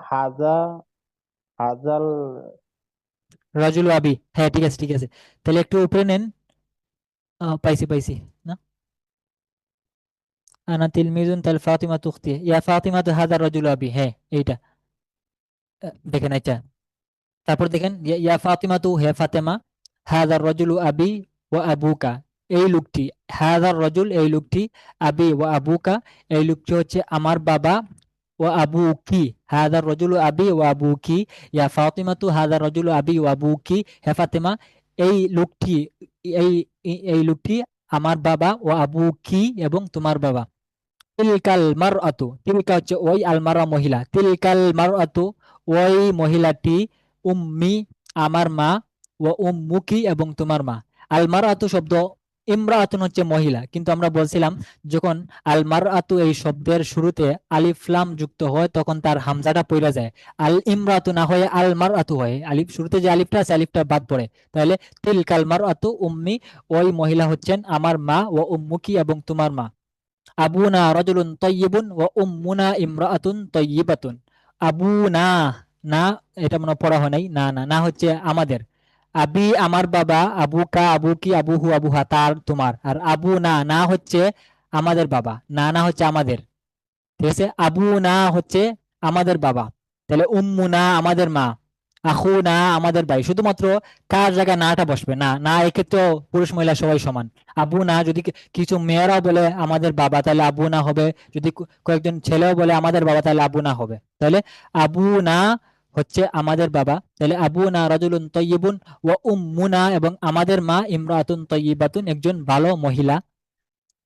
হাজা, হাজাল। রাজুল আবি, হ্যাঁ ঠিক আছে ঠিক আছে। তাহলে একটু উপরে নেন। পাইছি পাইছি। না, আনা তিলমিজুন, তাহলে ফাতিমা তুখতি, ইয়া ফাতিমা তু হাদা রাজুল আবি, হ্যাঁ এইটা। দেখেন আচ্ছা, তারপর দেখেন, ইয়া ফাতিমা তু, হে ফাতেমা, হাদার রজুলু আবি ও আবুকা, এই লোকটি, হাদার রজুল এই লোকটি, আবি ও আবুকা এই লোকটি হচ্ছে আমার বাবা, ও আবু কি, হাদার রজুলু আবি ও আবু কি, ইয়া ফাতিমা তু হাদার রজুলু আবি ও আবু কি, হে ফাতেমা এই লোকটি, এই এই লোকটি আমার বাবা ও আবু কি এবং তোমার বাবা। তিলকাল মারআতু, তিলকা হচ্ছে ওই, আল মারআ মহিলা, তিলকাল মারআতু ওই মহিলাটি, উম্মি আমার মা, ও উম্মুকি এবং তোমার মা। আল মারআতু শব্দ, ইমরাআতুন হচ্ছে মহিলা, কিন্তু আমরা বলছিলাম যখন আল মারআতু এই শব্দের শুরুতে আলিফ লাম যুক্ত হয় তখন তার হামজাটা পড়ে যায়। আল ইমরাতু না হয়ে আল মারআতু হয়, আলিফ শুরুতে যে আলিফটা আছে আলিফটা বাদ পড়ে। তাহলে তিলকাল মারআতু উম্মি, ওই মহিলা হচ্ছেন আমার মা, ও উম্মুকি এবং তোমার মা। আবুনা রাজুলুন তয়্যিবুন ওয়া উম্মুনা ইমরাআতুন তয়্যিবাতুন। আবুনা, না এটা মনে হয় পড়া হয় নাই, না না, না হচ্ছে আমাদের। আবি আমার বাবা, আবুকা আবুকি, আবুহু আবুহা তার তোমার, আর আবু না, না হচ্ছে আমাদের বাবা, না না হচ্ছে আমাদের। ঠিক আছে, আবু না হচ্ছে আমাদের বাবা। তাহলে উম্মু না আমাদের মা, আখু না আমাদের ভাই, শুধুমাত্র কার জায়গায় নাটা বসবে, না না, এক্ষেত্রে পুরুষ মহিলা সবাই সমান। আবু না যদি কিছু মেয়েরাও বলে আমাদের বাবা, তাহলে আবু না হবে। যদি কয়েকজন ছেলেও বলে আমাদের বাবা, তাহলে আবু না হবে। তাহলে আবু না হচ্ছে আমাদের বাবা, তাহলে আবু না রাজুলুন তয়্যিবুন ওয়া উম্মুনা এবং আমাদের মা ইমরাতুন তয়্যিবাতুন, একজন ভালো মহিলা।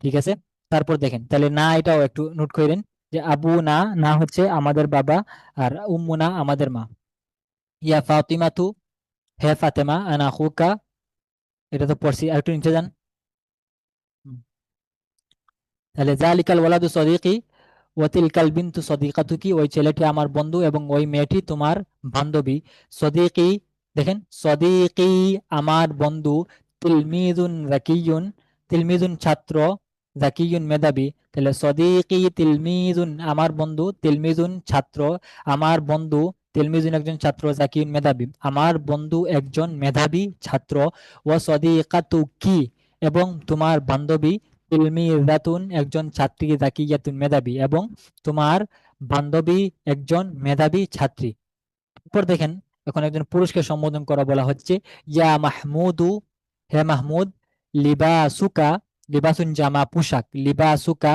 ঠিক আছে, তারপর দেখেন, তাহলে না এটাও একটু নোট করেন, যে আবু না, না হচ্ছে আমাদের বাবা, আর উম্মু না আমাদের মা। ইয়া ফাতিমাতু, হে ফাতেমা, আনা আখুকা, এটা তো পড়ছি, আর একটু নিচে যান। হুম। তাহলে জালিকাল ওয়ালাদু সদিকি ওয়াতিলকাল বিনতু সদিকাতুকি, ওই ছেলেটি আমার বন্ধু এবং ওই মেয়েটি তোমার বান্ধবী। সদিকি, দেখেন সদিকি আমার বন্ধু, তিলমিজুন জাকিয়ুন, তিলমিজুন ছাত্র, জাকিয়ুন মেধাবী। তাহলে সদিকি তিলমিজুন আমার বন্ধু, তিলমিজুন ছাত্র, আমার বন্ধু, তিলমিজুন একজন ছাত্র, জাকিয়ুন মেধাবী, আমার বন্ধু একজন মেধাবী ছাত্র। ও সদিকাতুকি এবং তোমার বান্ধবী, তিলমিজাতুন একজন ছাত্রী, জাকিয়াতুন মেধাবী এবং তোমার বান্ধবী একজন মেধাবী ছাত্রী। এরপর দেখেন, এখন একজন পুরুষকে সম্বোধন করা বলা হচ্ছে, ইয়া মাহমুদু, হে মাহমুদ, লিবাসুকা, লিবাসুন জামা পোশাক, লিবাসুকা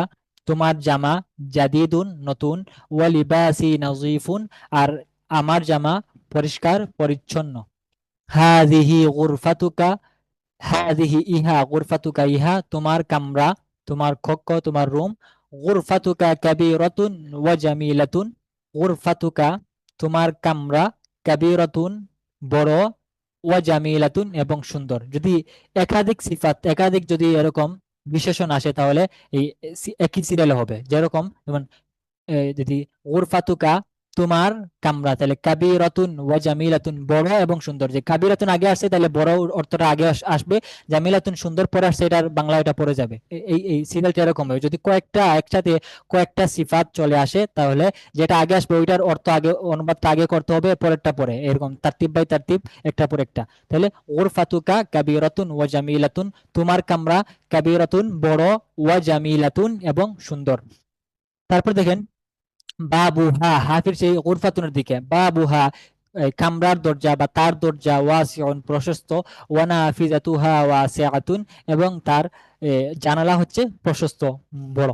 তোমার জামা, জাদিদুন নতুন, ওয়া লিবাসি নাজিফুন আর আমার জামা পরিষ্কার পরিচ্ছন্ন। হাযিহি গুরফাতুকা, হাযিহি ইহা, গুরফাতুকা ইহা তোমার কামরা, তোমার কক্ষ, তোমার রুম। গুরফাতুকা কাবীরাতুন ওয়া জামিলাতুন, গুরফাতুকা তোমার কামরা, কাবীরাতুন বড়, ওয়া জামিলাতুন এবং সুন্দর। যদি একাধিক সিফাত, একাধিক যদি এরকম বিশেষণ আসে তাহলে এই একই সিরিয়ালে হবে। যেরকম যেমন যদি গুরফাতুকা তোমার কামরা, তাহলে কাবিরাতুন ওয়া জামিলাতুন বড় এবং সুন্দর। যে কাবিরাতুন আগে আসছে তাহলে বড় অর্থটা আগে আসবে, জামিলাতুন সুন্দর পরে আসছে, এটার বাংলা এটা পড়ে যাবে। এই সিরিয়ালটা এরকম হবে, যদি কয়েকটা একসাথে কয়েকটা সিফাত চলে আসে তাহলে যেটা আগে আসবে ওইটার অর্থ আগে, অনুবাদটা আগে করতে হবে, পরেরটা পরে, এরকম তারতিব বাই তারতিব, একটা পর একটা। তাহলে গুরফাতুকা কাবিরাতুন ওয়া জামিলাতুন, তোমার কামরা কাবিরাতুন বড়, ওয়া জামিলাতুন এবং সুন্দর। তারপর দেখেন বাবুহা, হাফির সেই গুরফাতুনের দিকে, বাবুহা এই কামরার দরজা বা তার দরজা, ওয়াসিউন প্রশস্ত, ওয়ানাফিজাতুহা ওয়াসিআতুন এবং তার জানালা হচ্ছে প্রশস্ত, বড়।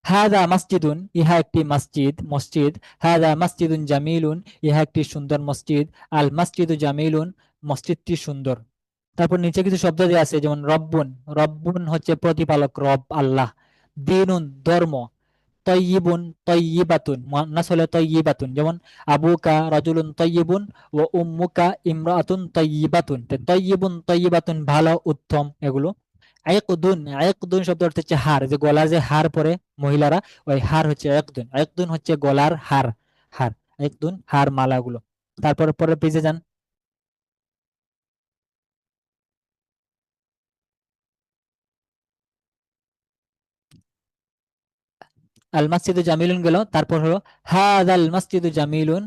হাদা মসজিদুন, ইহা একটি মসজিদ, মসজিদ। হাদা মসজিদুন জামিলুন, ইহা একটি সুন্দর মসজিদ। আল মসজিদু জামিলুন, মসজিদটি সুন্দর। তারপর নিচে কিছু শব্দ দেওয়া আছে, যেমন রব্বুন, রব্বুন হচ্ছে প্রতিপালক, রব আল্লাহ। দিনুন ধর্ম, তয়্যিবুন তয়্যিবাতুন, মুয়ান্নাস হলে তয়্যিবাতুন, যেমন আবুকা রাজুলুন তয়্যিবুন ও উম্মুকা ইমরাতুন তয়্যিবাতুন। তো তয়্যিবুন তয়্যিবাতুন ভালো, উত্তম, এগুলো। আইকদুন, আইকদুন শব্দ অর্থ হচ্ছে হার, যে গলার যে হার পরে মহিলারা, ওই হার হচ্ছে আইকদুন। আইকদুন হচ্ছে গলার হার, হার। আইকদুন হার, মালাগুলো। তারপর পরের পেজে যান। আল মসজিদু জামিলুন গেল, তারপর হলো হাদাল মসজিদু জামিলুন,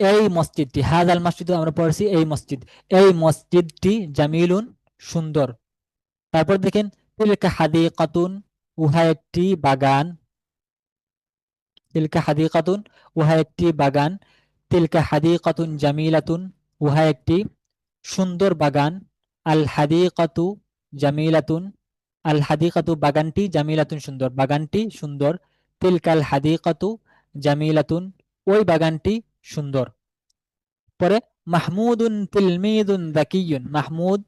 এই মসজিদটি। হাদাল মসজিদ আমরা পড়ছি এই মসজিদ, এই মসজিদটি জামিলুন সুন্দর। তারপর দেখেন তিলকা হাদিকাতুন, উহা একটি বাগান। তিলকা হাদিকাতুন, উহা একটি বাগান। তিলকা হাদিকাতুন জামিলাতুন, উহা একটি সুন্দর বাগান। আল হাদিকাতু জামিলাতুন, আল হাদিকাতু বাগানটি, জামিলাতুন সুন্দর, বাগানটি সুন্দর। তিলকাল হাদিকাতু জামিলাতুন, ওই বাগানটি সুন্দর। পরে মাহমুদুন তিলমিদুন যাকিয়ুন, মাহমুদ,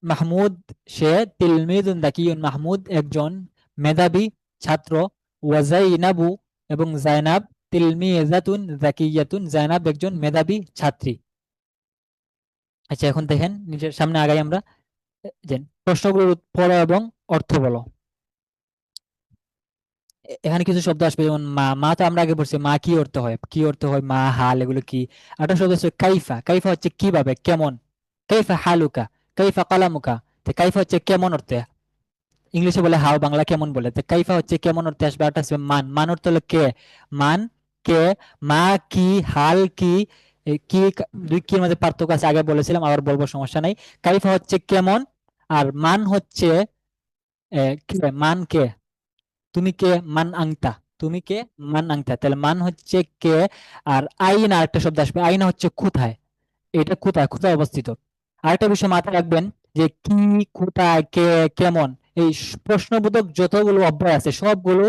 মাহমুদ সে, তিলমিদুন যাকিয়ুন মাহমুদ একজন মেধাবী ছাত্র। ওয়া যায়নাবু এবং জায়নাব তিলমিজাতুন যাকিয়াতুন, জায়নাব একজন মেধাবী ছাত্রী। আচ্ছা, এখন দেখেন নিজের সামনে আগাই আমরা, যে প্রশ্নগুলোর পড়ো এবং অর্থ বলো। এখানে কিছু শব্দ আসবে, যেমন মা, মা তো আমরা আগে পড়ছি, মা কি অর্থ হয়, কি অর্থ হয়, মা, হাল, এগুলো কি। একটা শব্দ হচ্ছে কাইফা, কাইফা হচ্ছে কিভাবে, কেমন। কাইফা হালুকা, কাইফা কালামুকা, তো কাইফা হচ্ছে কেমন অর্থে, ইংলিশে বলে হাও, বাংলা কেমন বলে। তো কাইফা হচ্ছে কেমন অর্থে আসবে। একটা আসবে মান, মান অর্থ হলো কে, মান কে। মা কি, হাল কি, কি দুই কির মধ্যে পার্থক্য আছে, আগে বলেছিলাম, আবার বলবো, সমস্যা নাই। কাইফা হচ্ছে কেমন, আর মান হচ্ছে কে, মান কে, তুমি কে, মান আংতা, তুমি কে, মান আংতা, তাহলে মান হচ্ছে কে। আর আইনা, একটা শব্দ আসবে, আইনা হচ্ছে কোথায়, এটা কোথায়, কোথায় অবস্থিত। আরেকটা বিষয় মাথায় রাখবেন, যে কি, কোথায়, কে, কেমন, এই প্রশ্নবোধক যতগুলো অব্যয় আছে সবগুলো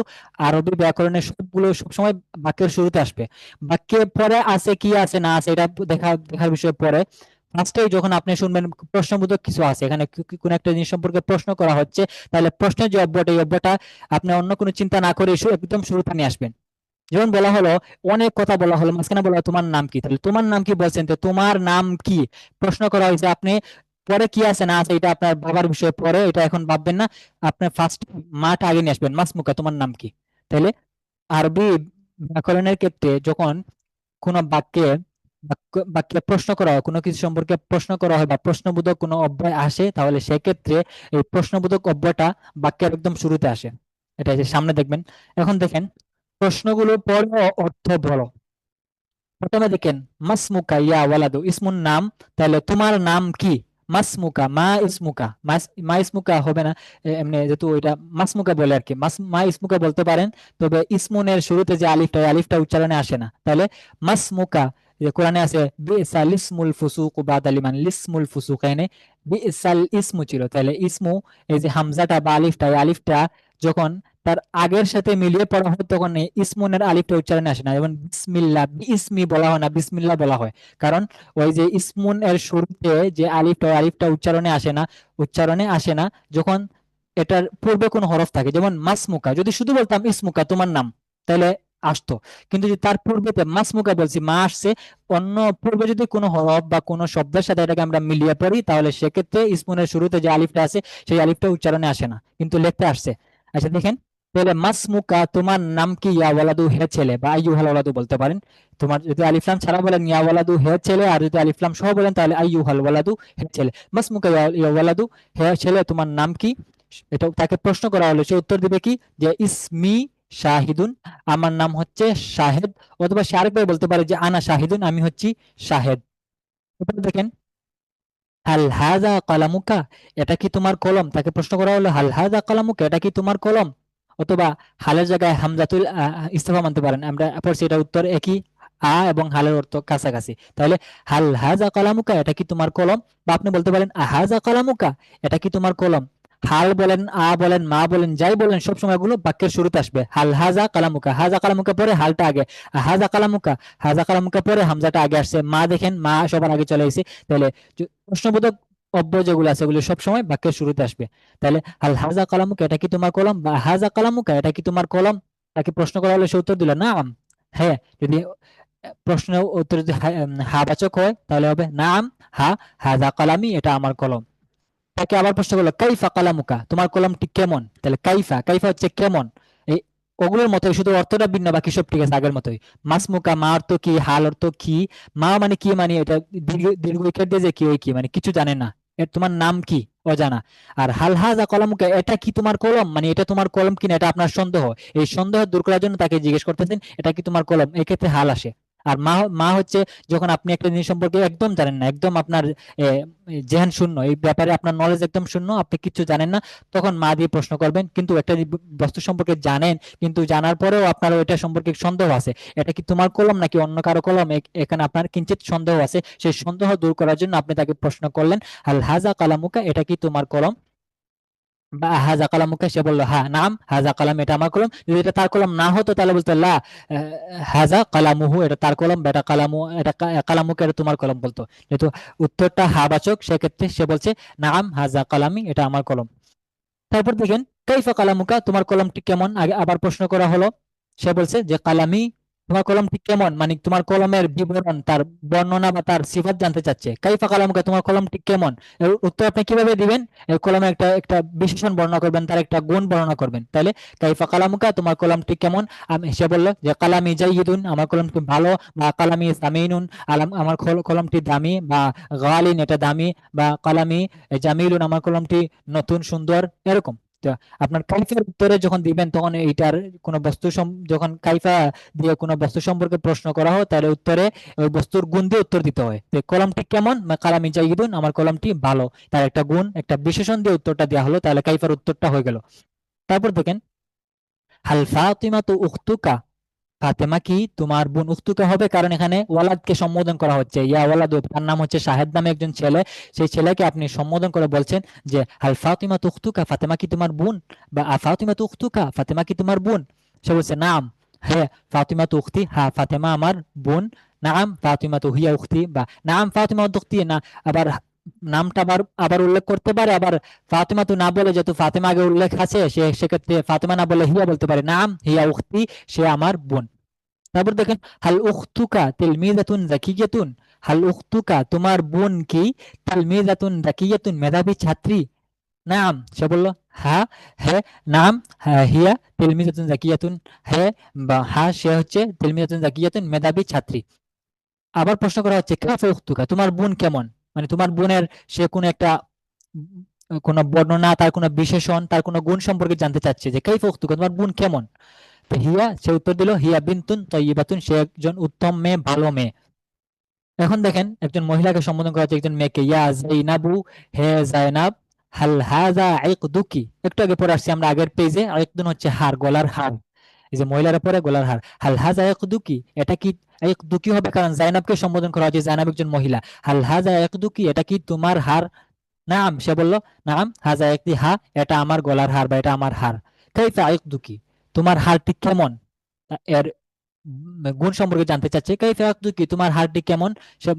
আরবি ব্যাকরণের সবগুলো সবসময় বাক্যের শুরুতে আসবে। বাক্যে পরে আছে কি আছে না আছে, এটা দেখার বিষয় পরে। ফার্স্টেই যখন আপনি শুনবেন প্রশ্নবোধক কিছু আছে, এখানে কোন একটা জিনিস সম্পর্কে প্রশ্ন করা হচ্ছে, তাহলে প্রশ্নের যে অব্যয়টা, এই অব্যয়টা আপনি অন্য কোনো চিন্তা না করে একদম শুরুতে নিয়ে আসবেন। যেমন বলা হলো, অনেক কথা বলা হলো, মাঝখানে বলা হলো তোমার নাম কি, তাহলে তোমার নাম কি বলছেন, তো তোমার নাম কি প্রশ্ন করা হয়েছে। আপনি পরে কি আছে না আছে এটা আপনার বাবার বিষয়ে পরে, এটা এখন ভাববেন না। আপনি ফার্স্ট মাটা আগে নিয়ে আসবেন, মাসমুকা, তোমার নাম কি। তাহলে আরবি ব্যাকরণের ক্ষেত্রে যখন কোনো বাক্যে প্রশ্ন করা হয়, কোনো কিছু সম্পর্কে প্রশ্ন করা হয় বা প্রশ্নবোধক কোনো অব্যয় আসে, তাহলে সেক্ষেত্রে এই প্রশ্নবোধক অব্যয়টা বাক্যের একদম শুরুতে আসে। এটা এই যে সামনে দেখবেন। এখন দেখেন প্রশ্নগুলো পড়ো, অর্থ বলো। প্রথমে দেখেন মাসমুকা ইয়া ওয়ালাদু, ইসমুন নাম, তাহলে তোমার নাম কি। মাসমুকা, মা ইসমুকা, মা ইসমুকা হবে না, এমনি যেহেতু এটা মাসমুকা বলে আর কি, মা ইসমুকা বলতে পারেন। তবে ইসমুনের শুরুতে যে আলিফটা, এই আলিফটা উচ্চারণে আসে না, তাহলে মাসমুকা। যে কোরআনে আছে বিসাল ইসমুল ফুসুক বাদাল ইমান, লিসমুল ফুসুক, এনে বিসাল ইসমু ছিল, তাহলে ইসমু, এই যে হামজাটা বা আলিফটা, এই আলিফটা যখন তার আগের সাথে মিলিয়ে পড়া হয় তখন এই ইসমুনের আলিফটা উচ্চারণে আসে না, যেমন বিসমিল্লাহ, ইসমি বলা হয় না, বিসমিল্লাহ বলা হয়। কারণ ওই যে ইসমুন এর শুরুতে যে আলিফটা, ওই আলিফটা উচ্চারণে আসে না, উচ্চারণে আসে না যখন এটার পূর্বে কোনো হরফ থাকে। যেমন মাসমুকা, যদি শুধু বলতাম ইসমুকা তোমার নাম, তাহলে আসতো। কিন্তু যদি তার পূর্বেতে মাসমুকা বলছি, মা আসছে, অন্য পূর্বে যদি কোনো হরফ বা কোনো শব্দের সাথে এটাকে আমরা মিলিয়ে পড়ি, তাহলে সেক্ষেত্রে ইসমুনের শুরুতে যে আলিফটা আছে, সেই আলিফটা উচ্চারণে আসে না, কিন্তু লিখতে আসছে। আচ্ছা দেখেন, তাহলে মাসমুকা তোমার নাম কি, ইয়া ওয়ালাদু হে ছেলে, বা আইয়ুহাল ওয়ালাদু বলতে পারেন। তোমার যদি আলিফলাম ছাড়া বলেন ইয়া ওয়ালাদু হে ছেলে, আর যদি আলিফলাম সহ বলেন তাহলে আইয়ুহাল ওয়ালাদু হে ছেলে। মাসমুকা ইয়া ওয়ালাদু, হে ছেলে তোমার নাম কি। এটা তাকে প্রশ্ন করা হলো, সে উত্তর দিবে কি, যে ইসমি শাহিদুন, আমার নাম হচ্ছে শাহেদ। অথবা সে আরেকবার বলতে পারে যে আনা শাহিদুন, আমি হচ্ছি শাহেদ। এবার দেখেন হাল হাযা কলামুকা, এটা কি তোমার কলম, তাকে প্রশ্ন করা হলো হাল হাযা কলামুকা, এটা কি তোমার কলম। অথবা হালের জায়গায় হামজাতুল ইস্তেফাম আনতে পারেন। আমরা পড়ছি এটা উত্তর একই, এবং হালের অর্থ কাছাকাছি। তাহলে হাল হাজা কালামুকা, এটা কি তোমার কলম? বা আপনি বলতে পারেন আহাজা কালামুকা, এটা কি তোমার কলম? হাল বলেন, বলেন, মা বলেন, যাই বলেন, সবসময় এগুলো বাক্যের শুরুতে আসবে। হাল হাজা কালামুকা, হাজা কালামুকা পরে হালটা আগে, হাজা কালামুকা, হাজা কালামুকা পরে হামজাটা আগে আসছে। মা দেখেন, মা সবার আগে চলে এসেছে। তাহলে প্রশ্নবোধক অব্যয় যেগুলো আছে ওগুলো সবসময় বাক্যের শুরুতে আসবে। তাহলে হাল হাজা কালামুকা, এটা কি তোমার কলম? বা হাজা কালামুকা, এটা কি তোমার কলম? তাকে প্রশ্ন করা হলে সে উত্তর দিল নাম, হ্যাঁ। যদি প্রশ্নের উত্তর যদি হা বাচক হয় তাহলে হবে নাম, হা, হাজা কালামি, এটা আমার কলম। তাকে আবার প্রশ্ন করলো কাইফা কালামুকা, তোমার কলমটি কেমন? তাহলে কাইফা, কাইফা হচ্ছে কেমন। এই ওগুলোর মতোই, শুধু অর্থটা ভিন্ন, বাকি সব ঠিক আছে আগের মতোই। মাসমুকা, মা অর্থ কি, হাল অর্থ কি, মা মানে কি, মানে এটা দীর্ঘ দীর্ঘ ইকার দিয়ে যে কি, ওই কি মানে কিছু জানে না, তোমার নাম কি, অজানা। আর হাল হাজা কলামুকা, এটা কি তোমার কলম, মানে এটা তোমার কলম কিনা, এটা আপনার সন্দেহ। এই সন্দেহ দূর করার জন্য তাকে জিজ্ঞেস করতেছেন এটা কি তোমার কলম, এক্ষেত্রে হাল আসে। আর মা, মা হচ্ছে যখন আপনি একটা জিনিস সম্পর্কে একদম জানেন না, একদম আপনার জেহান শূন্য, এই ব্যাপারে আপনার নলেজ একদম শূন্য, আপনি কিছু জানেন না, তখন মা দিয়ে প্রশ্ন করবেন। কিন্তু একটা বস্তু সম্পর্কে জানেন, কিন্তু জানার পরেও আপনার ওইটা সম্পর্কে সন্দেহ আছে, এটা কি তোমার কলম নাকি অন্য কারো কলম, এখানে আপনার কিঞ্চিত সন্দেহ আছে, সেই সন্দেহ দূর করার জন্য আপনি তাকে প্রশ্ন করলেন হাল হাজা কালামুকা, এটা কি তোমার কলম? বা হাজা কালামুকা, সে বললো হ্যাঁ, নাম হাজা কালাম, এটা আমার কলম। যদি এটা তার কলম না হতো তাহলে বলতো লা হাজা কালামুহু, এটা তার কলম, বা এটা কালামু, এটা কালামুকা, এটা তোমার কলম বলতো। যেহেতু উত্তরটা হা বাচক, সেক্ষেত্রে সে বলছে নাম হাজা কালামি, এটা আমার কলম। তারপর দেখেন কাইফা কালামুকা, তোমার কলমটি কেমন, আগে আবার প্রশ্ন করা হলো। সে বলছে যে কালামি, তোমার কলমটি কেমন, মানে তোমার কলমের বিবরণ, তার বর্ণনা বা তার সিফাত জানতে চাচ্ছে। কাইফা কালামুকা, তোমার কলমটি কেমন, এর উত্তর আপনি কিভাবে দিবেন? এই কলমের একটা একটা বিশেষণ বর্ণনা করবেন, তার একটা গুণ বর্ণনা করবেন। তাহলে কাইফা কালামুকা, তোমার কলমটি কেমন? সে বলল যে কালামি জাইয়িদুন, আমার কলমটি ভালো, বা কালামি সামিনুন, আমার কলমটি দামি, বা গালিন, এটা দামি, বা কালামি জামিলুন, আমার কলমটি নতুন সুন্দর, এরকম। তো আপনার কাইফার উত্তরে যখন দিবেন তখন এইটার কোনো বস্তু যখন কাইফা দিয়ে কোনো বস্তু সম্পর্কে প্রশ্ন করা হয় তাহলে উত্তরে ওই বস্তুর গুণ দিয়ে উত্তর দিতে হয়। তো কলমটি কেমন, কালামি জাইয়িদুন, আমার কলমটি ভালো, তার একটা গুণ, একটা বিশেষণ দিয়ে উত্তরটা দেওয়া হলো, তাহলে কাইফার উত্তরটা হয়ে গেল। তারপর দেখেন হাল ফাতিমা তু উখতুকা, ফাতেমা কি তোমার বোন? উখতুকা হবে কারণ এখানে ওয়ালাদকে সম্বোধন করা হচ্ছে, ইয়া ওয়ালাদ, তার নাম হচ্ছে শাহেদ নামে একজন ছেলে, সেই ছেলেকে আপনি সম্বোধন করে বলছেন যে হাল ফাতিমা তুখতুকা, ফাতেমা কি তোমার বোন? বা ফাতিমা তুখতুকা, ফাতেমা কি তোমার বোন? সে বলছে নাম, হ্যাঁ, ফাতিমা তু উখতি, হ্যাঁ ফাতেমা আমার বোন। নাম ফাতিমা তু হিয়া উখতি, বা নাম ফাতিমা উখতি, না আবার নামটা আবার আবার উল্লেখ করতে পারে, আবার ফাতিমা তু না বলে, যেহেতু ফাতেমা আগে উল্লেখ আছে, সেক্ষেত্রে ফাতেমা না বলে হিয়া বলতে পারে, নাম হিয়া উখতি, সে আমার বোন। তারপর দেখেন হাল উখতুকা তিলমিজাতুন জাকিয়াতুন, হাল উখতুকা, তোমার বোন কি তিলমিজাতুন জাকিয়াতুন, মেধাবী ছাত্রী? নাম, সে বলল হ্যাঁ, হ্যাঁ, নাম, হ্যাঁ, হিয়া তিলমিজাতুন জাকিয়াতুন, হ্যাঁ, বা হ্যাঁ, সে হচ্ছে তিলমিজাতুন জাকিয়াতুন, মেধাবী ছাত্রী। আবার প্রশ্ন করা হচ্ছে কাফা উখতুকা, তোমার বোন কেমন, মানে তোমার বোনের সে কোন একটা কোন বর্ণনা, তার কোন বিশেষণ, তার কোন গুণ সম্পর্কে জানতে চাচ্ছে, যে কাইফা উখতুকা, তোমার বোন কেমন? তো হিয়া, সে উত্তর দিল হিয়া বিনতুন তয়্যিবাতুন, সে একজন উত্তম মেয়ে, ভালো মেয়ে। এখন দেখেন একজন মহিলাকে সম্বোধন করা হচ্ছে একজন মেয়েকে, ইয়া জাইনাবু, হে জাইনাব, হাল হাযা ইকদুকি, একটু আগে পড়ে আসছি আমরা আগের পেজে, ইকদুন হচ্ছে হার, গলার হার, এই যে মহিলার পরে গলার হার। হাল হাযা ইকদুকি, এটা কি, ইকদুকি হবে কারণ জাইনাবকে সম্বোধন করা হচ্ছে, জাইনাব একজন মহিলা। হাল হাযা ইকদুকি, এটা কি তোমার হার? নাম, সে বলল নাম হাযা ইকদি, হা, এটা আমার গলার হার, বা এটা আমার হার। কাইফা ইকদুকি, তোমার হারটি কেমন? এর গুণ সম্পর্কে জানতে চাচ্ছে, কাইফা আকদুকি, তোমার হাড়টি কেমন? সব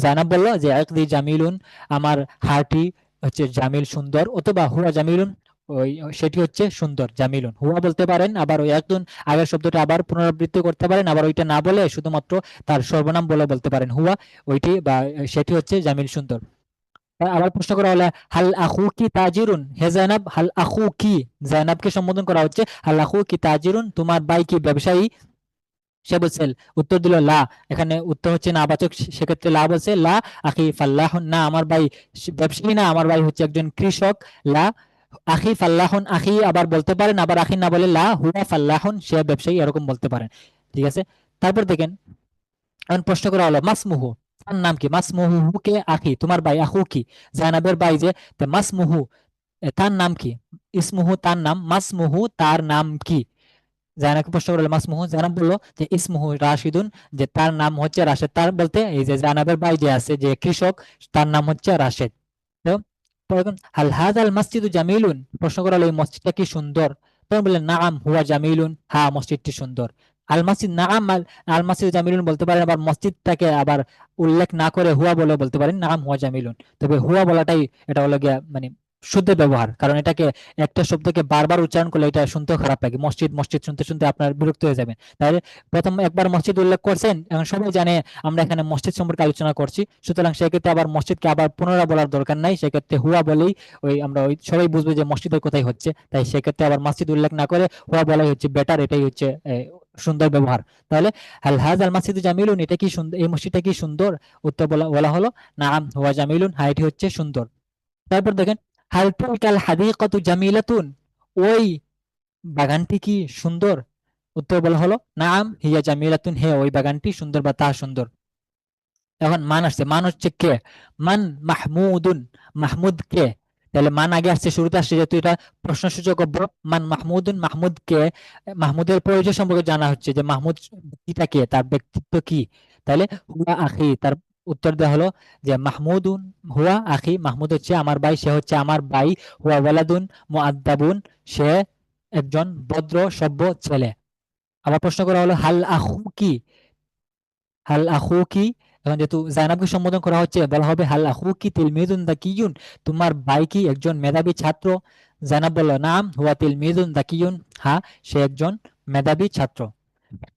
জানাব বলল যে আকদি জামিলুন, আমার হাড়টি হচ্ছে জামিল, সুন্দর, অথবা হুয়া জামিলুন, ওই সেটি হচ্ছে সুন্দর, জামিলুন, হুয়া বলতে পারেন, আবার ওই একদম আগের শব্দটা আবার পুনরাবৃত্তি করতে পারেন, আবার ওইটা না বলে শুধুমাত্র তার সর্বনাম বলে বলতে পারেন হুয়া, ওইটি বা সেটি হচ্ছে জামিল, সুন্দর। আবার প্রশ্ন করা হলো হাল আখু কি তাজিরুন, হে জাইনাব, হাল আখু কি, জাইনাবকে সম্বোধন করা হচ্ছে, হাল আখু কি তাজিরুন, তোমার ভাই কি ব্যবসায়ী? সে বলছে, উত্তর দিল লা, এখানে উত্তর হচ্ছে না বাচক, সেক্ষেত্রে লা বলছে লা আখি ফাল্লাহুন, না আমার ভাই ব্যবসায়ী না, আমার ভাই হচ্ছে একজন কৃষক। লা আখি ফাল্লাহুন, আখি আবার বলতে পারেন, আবার আখি না বলে লা হুয়া ফাল্লাহুন, সে ব্যবসায়ী, এরকম বলতে পারেন। ঠিক আছে। তারপর দেখেন এখন প্রশ্ন করা হলো মাসমুহু, তার নাম কি? মাসমুহু কে আখি, তোমার ভাই, আখু কি, জানাবের ভাই যে, তো মাসমুহু, তার নাম কি? ইসমুহু তার নাম, মাসমুহু তার নাম কি? জায়নাকে প্রশ্ন করলো মাসমুহু, জায়নাব বললো যে ইসমুহু রাশিদুন, যে তার নাম হচ্ছে রাশেদ। তার বলতে এই যে জায়নাবের ভাই যে আছে যে কৃষক, তার নাম হচ্ছে রাশেদ। তো পরে এখন, হাল হাদাল মসজিদু জামিলুন, প্রশ্ন করা হলো এই মসজিদটা কি সুন্দর? তখন বললেন নাআম হুয়া জামিলুন, হ্যাঁ মসজিদটি সুন্দর। আল মসজিদ নাআম আল মসজিদ জামিলুন বলতে পারেন, আবার মসজিদটাকে আবার উল্লেখ না করে হুয়া বলে বলতে পারেন নাআম হুয়া জামিলুন। তবে হুয়া বলাটাই এটা হলো গিয়া মানে শুদ্ধ ব্যবহার, কারণ এটাকে একটা শব্দকে বারবার উচ্চারণ করলে এটা শুনতেও খারাপ লাগে। মসজিদ মসজিদ শুনতে শুনতে আপনার বিরক্ত হয়ে যাবেন। তাহলে প্রথম একবার মসজিদ উল্লেখ করছেন, এখন সবাই জানে আমরা এখানে মসজিদ সম্পর্কে আলোচনা করছি, সুতরাং সেক্ষেত্রে আবার মসজিদকে আবার পুনরায় বলার দরকার নাই। সেক্ষেত্রে হুয়া বলেই ওই আমরা ওই সবাই বুঝবে যে মসজিদের কথাই হচ্ছে। তাই সেক্ষেত্রে আবার মসজিদ উল্লেখ না করে হুয়া বলাই হচ্ছে বেটার, এটাই হচ্ছে সুন্দর ব্যবহার। তাহলে হাল হাযাল মাসজিদু জামিলুন, এটা কি সুন্দর, এই মসজিদটা কি সুন্দর? উত্তর বলা বলা হলো নাআম হুয়া জামিলুন, হ্যাঁ এটি হচ্ছে সুন্দর। তারপর দেখেন, হাল তিলকাল হাদিকাতু জামিলাতুন, ওই বাগানটি কি সুন্দর? উত্তর বলা হলো নাআম হিয়া জামিলাতুন, হে ওই বাগানটি সুন্দর বা তা সুন্দর। এখন মান আসছে, মান হচ্ছে কে? মান মাহমুদুন, মাহমুদ কে? তাহলে মান আগে আসছে, শুরুতে আসছে, যেহেতু এটা প্রশ্নসূচক অব্য। মান মাহমুদুন, মাহমুদ কে? মাহমুদের পরিচয় সম্পর্কে জানা হচ্ছে যে মাহমুদ ব্যক্তিটা কে, তার ব্যক্তিত্ব কি। তাহলে হুয়া আখি, তার উত্তর দেওয়া হলো যে মাহমুদুন হুয়া আখি, মাহমুদ হচ্ছে আমার ভাই, সে হচ্ছে আমার ভাই। হুয়া ওয়ালাদুন মুআদ্দাবুন, সে একজন ভদ্র সভ্য ছেলে। আবার প্রশ্ন করা হলো হাল আখু কি, হাল আখু কি? এখন যেহেতু জাইনাবকে সম্বোধন করা হচ্ছে, বলা হবে হাল আখু কি তিলমিদুন দাকিয়ুন, তোমার ভাই কি একজন মেধাবী ছাত্র? জাইনাব বলল নাম হুয়া তিলমিদুন দাকিয়ুন, হ্যাঁ সে একজন মেধাবী ছাত্র।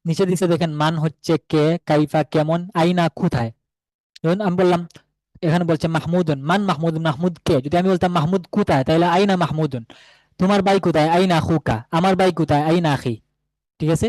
নিচে দিকে দেখেন, মান হচ্ছে কে, কাইফা কেমন, আইনা কোথায়। যেমন আমি বললাম, এখানে বলছে মাহমুদুন, মান মাহমুদুন, মাহমুদ কে? যদি আমি বলতাম মাহমুদ কোথায়, তাহলে আইনা মাহমুদুন। তোমার ভাই কোথায়, আইনা আখুকা, আমার ভাই কোথায়, আইনা আখি। ঠিক আছে।